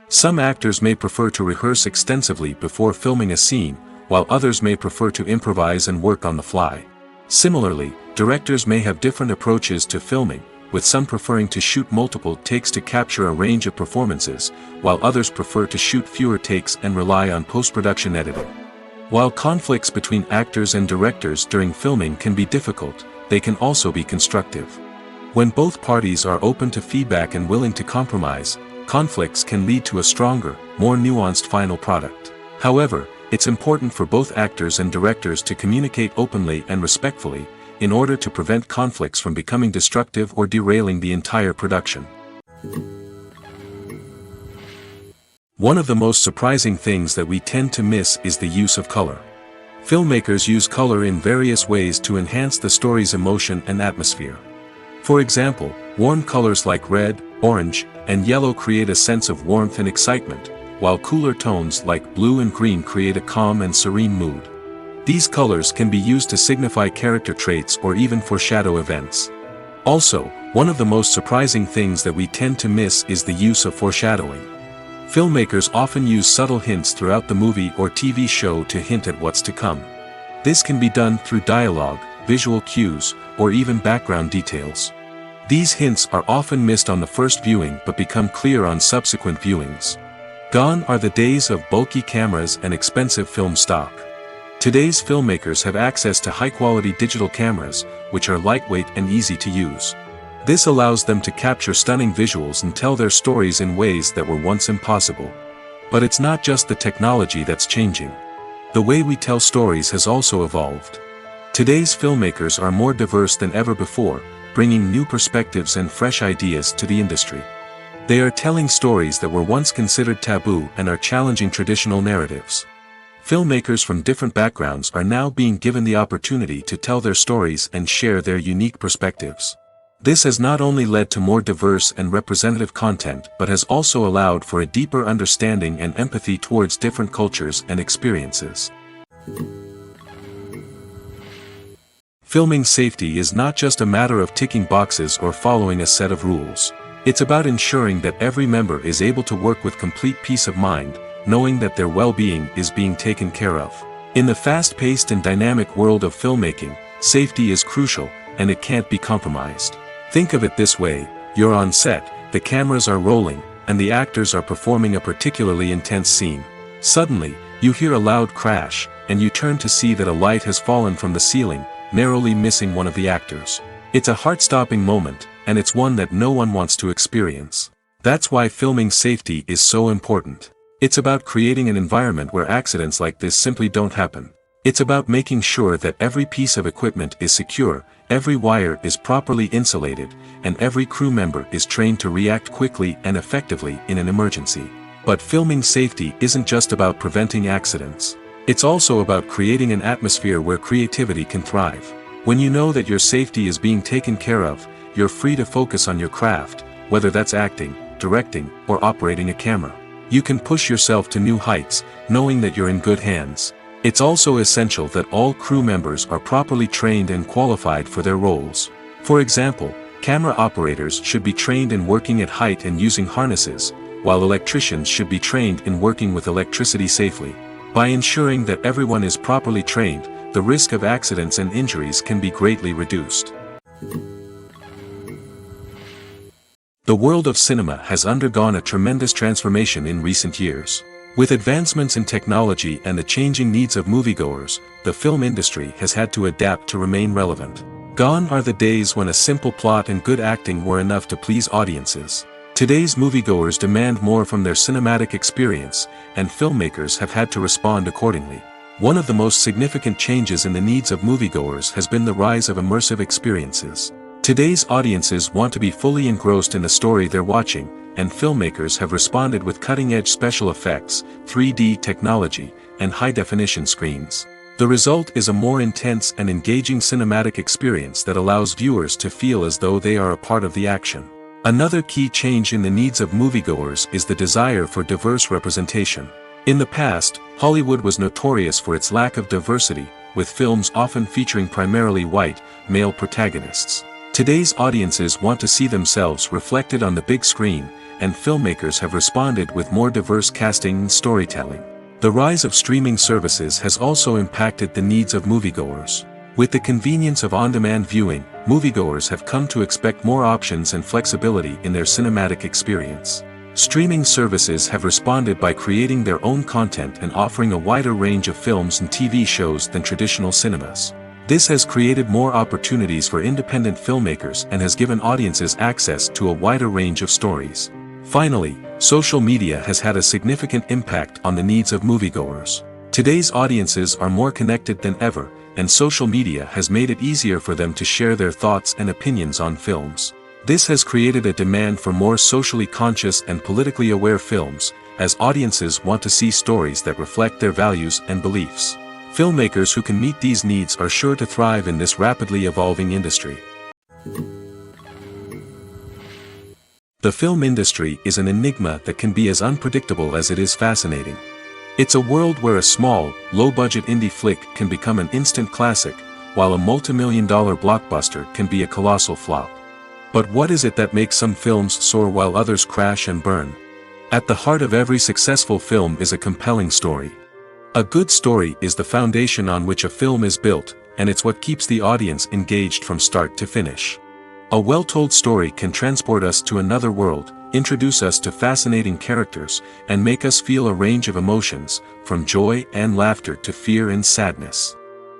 Some actors may prefer to rehearse extensively before filming a scene, while others may prefer to improvise and work on the fly. Similarly, directors may have different approaches to filming, with some preferring to shoot multiple takes to capture a range of performances, while others prefer to shoot fewer takes and rely on post-production editing. While conflicts between actors and directors during filming can be difficult, they can also be constructive. When both parties are open to feedback and willing to compromise, conflicts can lead to a stronger, more nuanced final product. However, it's important for both actors and directors to communicate openly and respectfully, in order to prevent conflicts from becoming destructive or derailing the entire production. One of the most surprising things that we tend to miss is the use of color. Filmmakers use color in various ways to enhance the story's emotion and atmosphere. For example, warm colors like red, orange, and yellow create a sense of warmth and excitement, while cooler tones like blue and green create a calm and serene mood. These colors can be used to signify character traits or even foreshadow events. Also, one of the most surprising things that we tend to miss is the use of foreshadowing. Filmmakers often use subtle hints throughout the movie or TV show to hint at what's to come. This can be done through dialogue, visual cues, or even background details. These hints are often missed on the first viewing but become clear on subsequent viewings. Gone are the days of bulky cameras and expensive film stock. Today's filmmakers have access to high-quality digital cameras, which are lightweight and easy to use. This allows them to capture stunning visuals and tell their stories in ways that were once impossible. But it's not just the technology that's changing. The way we tell stories has also evolved. Today's filmmakers are more diverse than ever before, bringing new perspectives and fresh ideas to the industry. They are telling stories that were once considered taboo and are challenging traditional narratives. Filmmakers from different backgrounds are now being given the opportunity to tell their stories and share their unique perspectives. This has not only led to more diverse and representative content but has also allowed for a deeper understanding and empathy towards different cultures and experiences. Filming safety is not just a matter of ticking boxes or following a set of rules. It's about ensuring that every member is able to work with complete peace of mind, knowing that their well-being is being taken care of. In the fast-paced and dynamic world of filmmaking, safety is crucial, and it can't be compromised. Think of it this way: you're on set, the cameras are rolling, and the actors are performing a particularly intense scene. Suddenly, you hear a loud crash, and you turn to see that a light has fallen from the ceiling, narrowly missing one of the actors. It's a heart-stopping moment, and it's one that no one wants to experience. That's why filming safety is so important. It's about creating an environment where accidents like this simply don't happen. It's about making sure that every piece of equipment is secure, every wire is properly insulated, and every crew member is trained to react quickly and effectively in an emergency. But filming safety isn't just about preventing accidents. It's also about creating an atmosphere where creativity can thrive. When you know that your safety is being taken care of, you're free to focus on your craft, whether that's acting, directing, or operating a camera. You can push yourself to new heights, knowing that you're in good hands. It's also essential that all crew members are properly trained and qualified for their roles. For example, camera operators should be trained in working at height and using harnesses, while electricians should be trained in working with electricity safely. By ensuring that everyone is properly trained, the risk of accidents and injuries can be greatly reduced. The world of cinema has undergone a tremendous transformation in recent years. With advancements in technology and the changing needs of moviegoers, the film industry has had to adapt to remain relevant. Gone are the days when a simple plot and good acting were enough to please audiences. Today's moviegoers demand more from their cinematic experience, and filmmakers have had to respond accordingly. One of the most significant changes in the needs of moviegoers has been the rise of immersive experiences. Today's audiences want to be fully engrossed in the story they're watching, and filmmakers have responded with cutting-edge special effects, 3D technology, and high-definition screens. The result is a more intense and engaging cinematic experience that allows viewers to feel as though they are a part of the action. Another key change in the needs of moviegoers is the desire for diverse representation. In the past, Hollywood was notorious for its lack of diversity, with films often featuring primarily white, male protagonists. Today's audiences want to see themselves reflected on the big screen, and filmmakers have responded with more diverse casting and storytelling. The rise of streaming services has also impacted the needs of moviegoers. With the convenience of on-demand viewing, moviegoers have come to expect more options and flexibility in their cinematic experience. Streaming services have responded by creating their own content and offering a wider range of films and TV shows than traditional cinemas. This has created more opportunities for independent filmmakers and has given audiences access to a wider range of stories. Finally, social media has had a significant impact on the needs of moviegoers. Today's audiences are more connected than ever, and social media has made it easier for them to share their thoughts and opinions on films. This has created a demand for more socially conscious and politically aware films, as audiences want to see stories that reflect their values and beliefs. Filmmakers who can meet these needs are sure to thrive in this rapidly evolving industry. The film industry is an enigma that can be as unpredictable as it is fascinating. It's a world where a small, low-budget indie flick can become an instant classic, while a multi-million-dollar blockbuster can be a colossal flop. But what is it that makes some films soar while others crash and burn? At the heart of every successful film is a compelling story. A good story is the foundation on which a film is built, and it's what keeps the audience engaged from start to finish. A well-told story can transport us to another world, introduce us to fascinating characters, and make us feel a range of emotions, from joy and laughter to fear and sadness.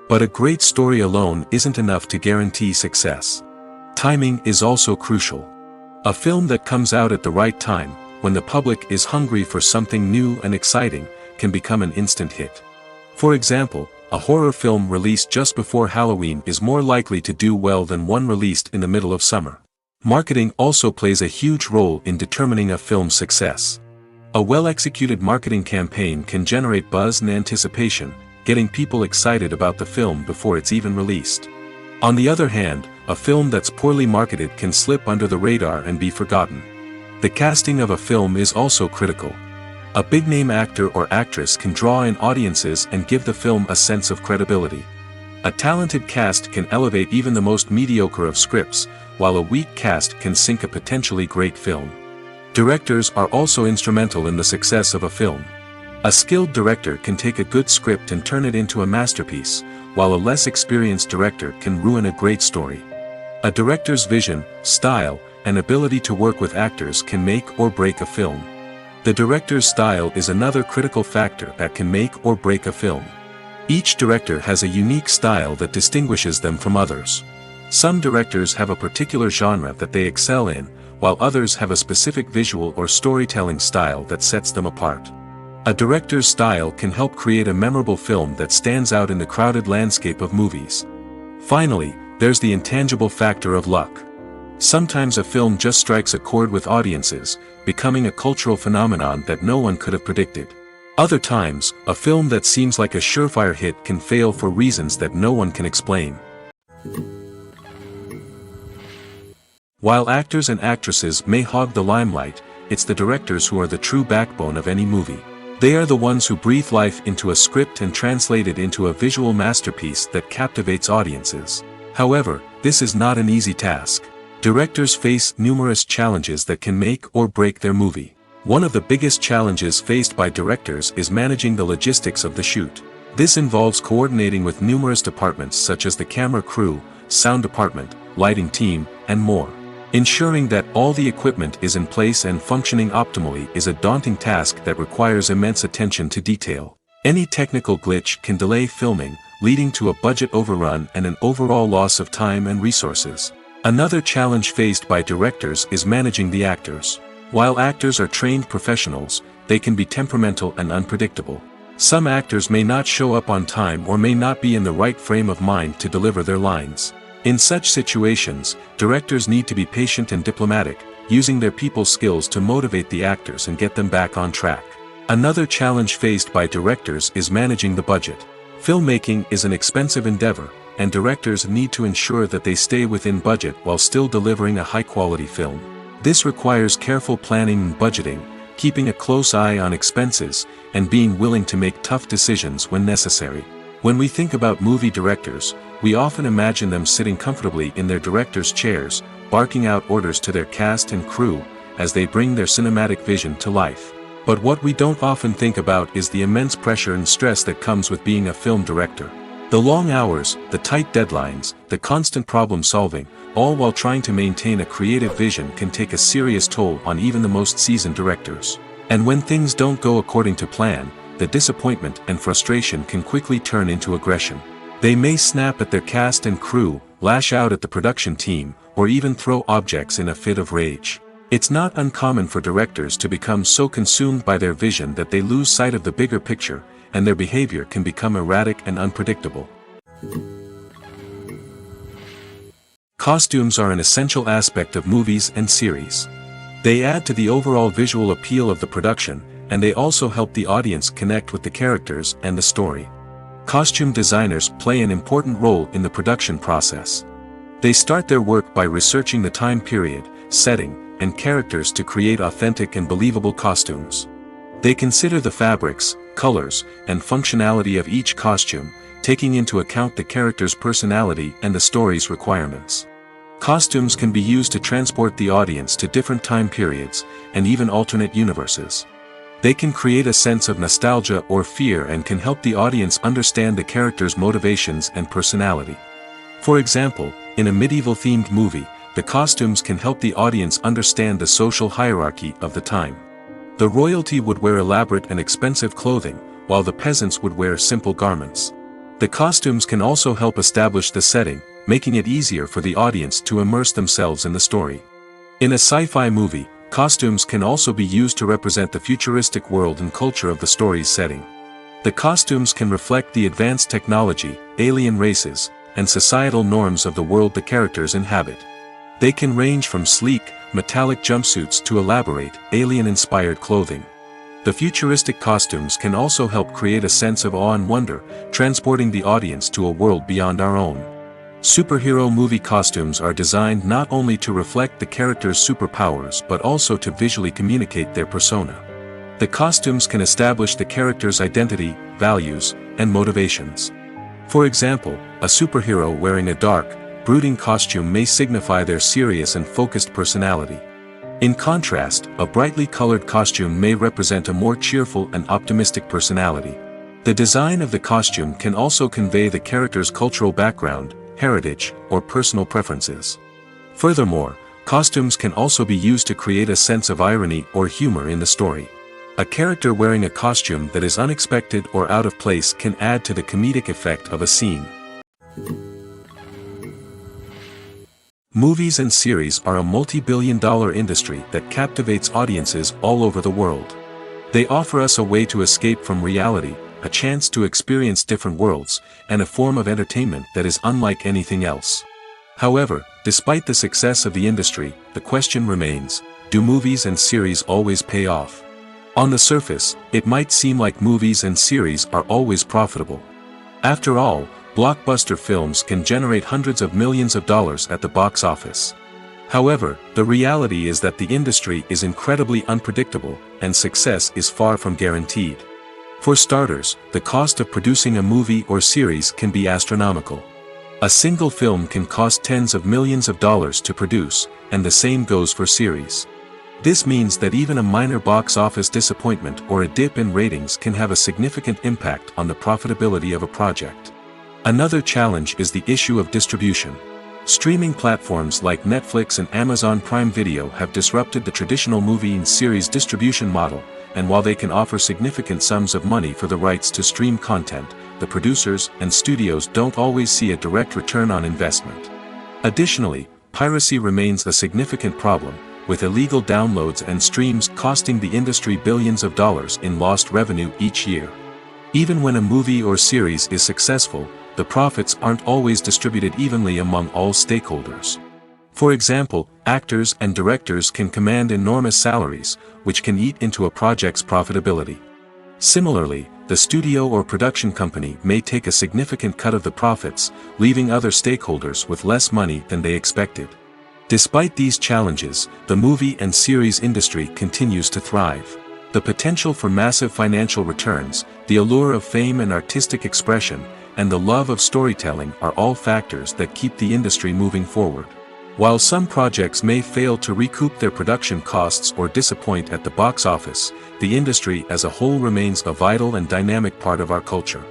But a great story alone isn't enough to guarantee success. Timing is also crucial. A film that comes out at the right time, when the public is hungry for something new and exciting, can become an instant hit. For example, a horror film released just before Halloween is more likely to do well than one released in the middle of summer. Marketing also plays a huge role in determining a film's success. A well-executed marketing campaign can generate buzz and anticipation, getting people excited about the film before it's even released. On the other hand, a film that's poorly marketed can slip under the radar and be forgotten. The casting of a film is also critical. A big-name actor or actress can draw in audiences and give the film a sense of credibility. A talented cast can elevate even the most mediocre of scripts, while a weak cast can sink a potentially great film. Directors are also instrumental in the success of a film. A skilled director can take a good script and turn it into a masterpiece, while a less experienced director can ruin a great story. A director's vision, style, and ability to work with actors can make or break a film. The director's style is another critical factor that can make or break a film. Each director has a unique style that distinguishes them from others. Some directors have a particular genre that they excel in, while others have a specific visual or storytelling style that sets them apart. A director's style can help create a memorable film that stands out in the crowded landscape of movies. Finally, there's the intangible factor of luck. Sometimes a film just strikes a chord with audiences, becoming a cultural phenomenon that no one could have predicted. Other times, a film that seems like a surefire hit can fail for reasons that no one can explain. While actors and actresses may hog the limelight, it's the directors who are the true backbone of any movie. They are the ones who breathe life into a script and translate it into a visual masterpiece that captivates audiences. However, this is not an easy task. Directors face numerous challenges that can make or break their movie. One of the biggest challenges faced by directors is managing the logistics of the shoot. This involves coordinating with numerous departments such as the camera crew, sound department, lighting team, and more. Ensuring that all the equipment is in place and functioning optimally is a daunting task that requires immense attention to detail. Any technical glitch can delay filming, leading to a budget overrun and an overall loss of time and resources. Another challenge faced by directors is managing the actors. While actors are trained professionals, they can be temperamental and unpredictable. Some actors may not show up on time or may not be in the right frame of mind to deliver their lines. In such situations, directors need to be patient and diplomatic, using their people skills to motivate the actors and get them back on track. Another challenge faced by directors is managing the budget. Filmmaking is an expensive endeavor, and directors need to ensure that they stay within budget while still delivering a high-quality film. This requires careful planning and budgeting, keeping a close eye on expenses, and being willing to make tough decisions when necessary. When we think about movie directors, we often imagine them sitting comfortably in their director's chairs, barking out orders to their cast and crew, as they bring their cinematic vision to life. But what we don't often think about is the immense pressure and stress that comes with being a film director. The long hours, the tight deadlines, the constant problem solving, all while trying to maintain a creative vision can take a serious toll on even the most seasoned directors. And when things don't go according to plan, the disappointment and frustration can quickly turn into aggression. They may snap at their cast and crew, lash out at the production team, or even throw objects in a fit of rage. It's not uncommon for directors to become so consumed by their vision that they lose sight of the bigger picture, and their behavior can become erratic and unpredictable. Costumes are an essential aspect of movies and series. They add to the overall visual appeal of the production, and they also help the audience connect with the characters and the story. Costume designers play an important role in the production process. They start their work by researching the time period, setting, and characters to create authentic and believable costumes. They consider the fabrics, colors, and functionality of each costume, taking into account the character's personality and the story's requirements. Costumes can be used to transport the audience to different time periods, and even alternate universes. They can create a sense of nostalgia or fear and can help the audience understand the character's motivations and personality. For example, in a medieval-themed movie, the costumes can help the audience understand the social hierarchy of the time. The royalty would wear elaborate and expensive clothing, while the peasants would wear simple garments. The costumes can also help establish the setting, making it easier for the audience to immerse themselves in the story. In a sci-fi movie, costumes can also be used to represent the futuristic world and culture of the story's setting. The costumes can reflect the advanced technology, alien races, and societal norms of the world the characters inhabit. They can range from sleek, metallic jumpsuits to elaborate, alien-inspired clothing. The futuristic costumes can also help create a sense of awe and wonder, transporting the audience to a world beyond our own. Superhero movie costumes are designed not only to reflect the character's superpowers but also to visually communicate their persona. The costumes can establish the character's identity, values, and motivations. For example, a superhero wearing a dark, brooding costume may signify their serious and focused personality. In contrast, a brightly colored costume may represent a more cheerful and optimistic personality. The design of the costume can also convey the character's cultural background, heritage, or personal preferences. Furthermore, costumes can also be used to create a sense of irony or humor in the story. A character wearing a costume that is unexpected or out of place can add to the comedic effect of a scene. Movies and series are a multi-billion-dollar industry that captivates audiences all over the world. They offer us a way to escape from reality, a chance to experience different worlds, and a form of entertainment that is unlike anything else. However, despite the success of the industry, the question remains, do movies and series always pay off? On the surface, it might seem like movies and series are always profitable. After all, blockbuster films can generate hundreds of millions of dollars at the box office. However, the reality is that the industry is incredibly unpredictable, and success is far from guaranteed. For starters, the cost of producing a movie or series can be astronomical. A single film can cost tens of millions of dollars to produce, and the same goes for series. This means that even a minor box office disappointment or a dip in ratings can have a significant impact on the profitability of a project. Another challenge is the issue of distribution. Streaming platforms like Netflix and Amazon Prime Video have disrupted the traditional movie and series distribution model, and while they can offer significant sums of money for the rights to stream content, the producers and studios don't always see a direct return on investment. Additionally, piracy remains a significant problem, with illegal downloads and streams costing the industry billions of dollars in lost revenue each year. Even when a movie or series is successful, the profits aren't always distributed evenly among all stakeholders. For example, actors and directors can command enormous salaries, which can eat into a project's profitability. Similarly, the studio or production company may take a significant cut of the profits, leaving other stakeholders with less money than they expected. Despite these challenges, the movie and series industry continues to thrive. The potential for massive financial returns, the allure of fame and artistic expression, and the love of storytelling are all factors that keep the industry moving forward. While some projects may fail to recoup their production costs or disappoint at the box office, the industry as a whole remains a vital and dynamic part of our culture.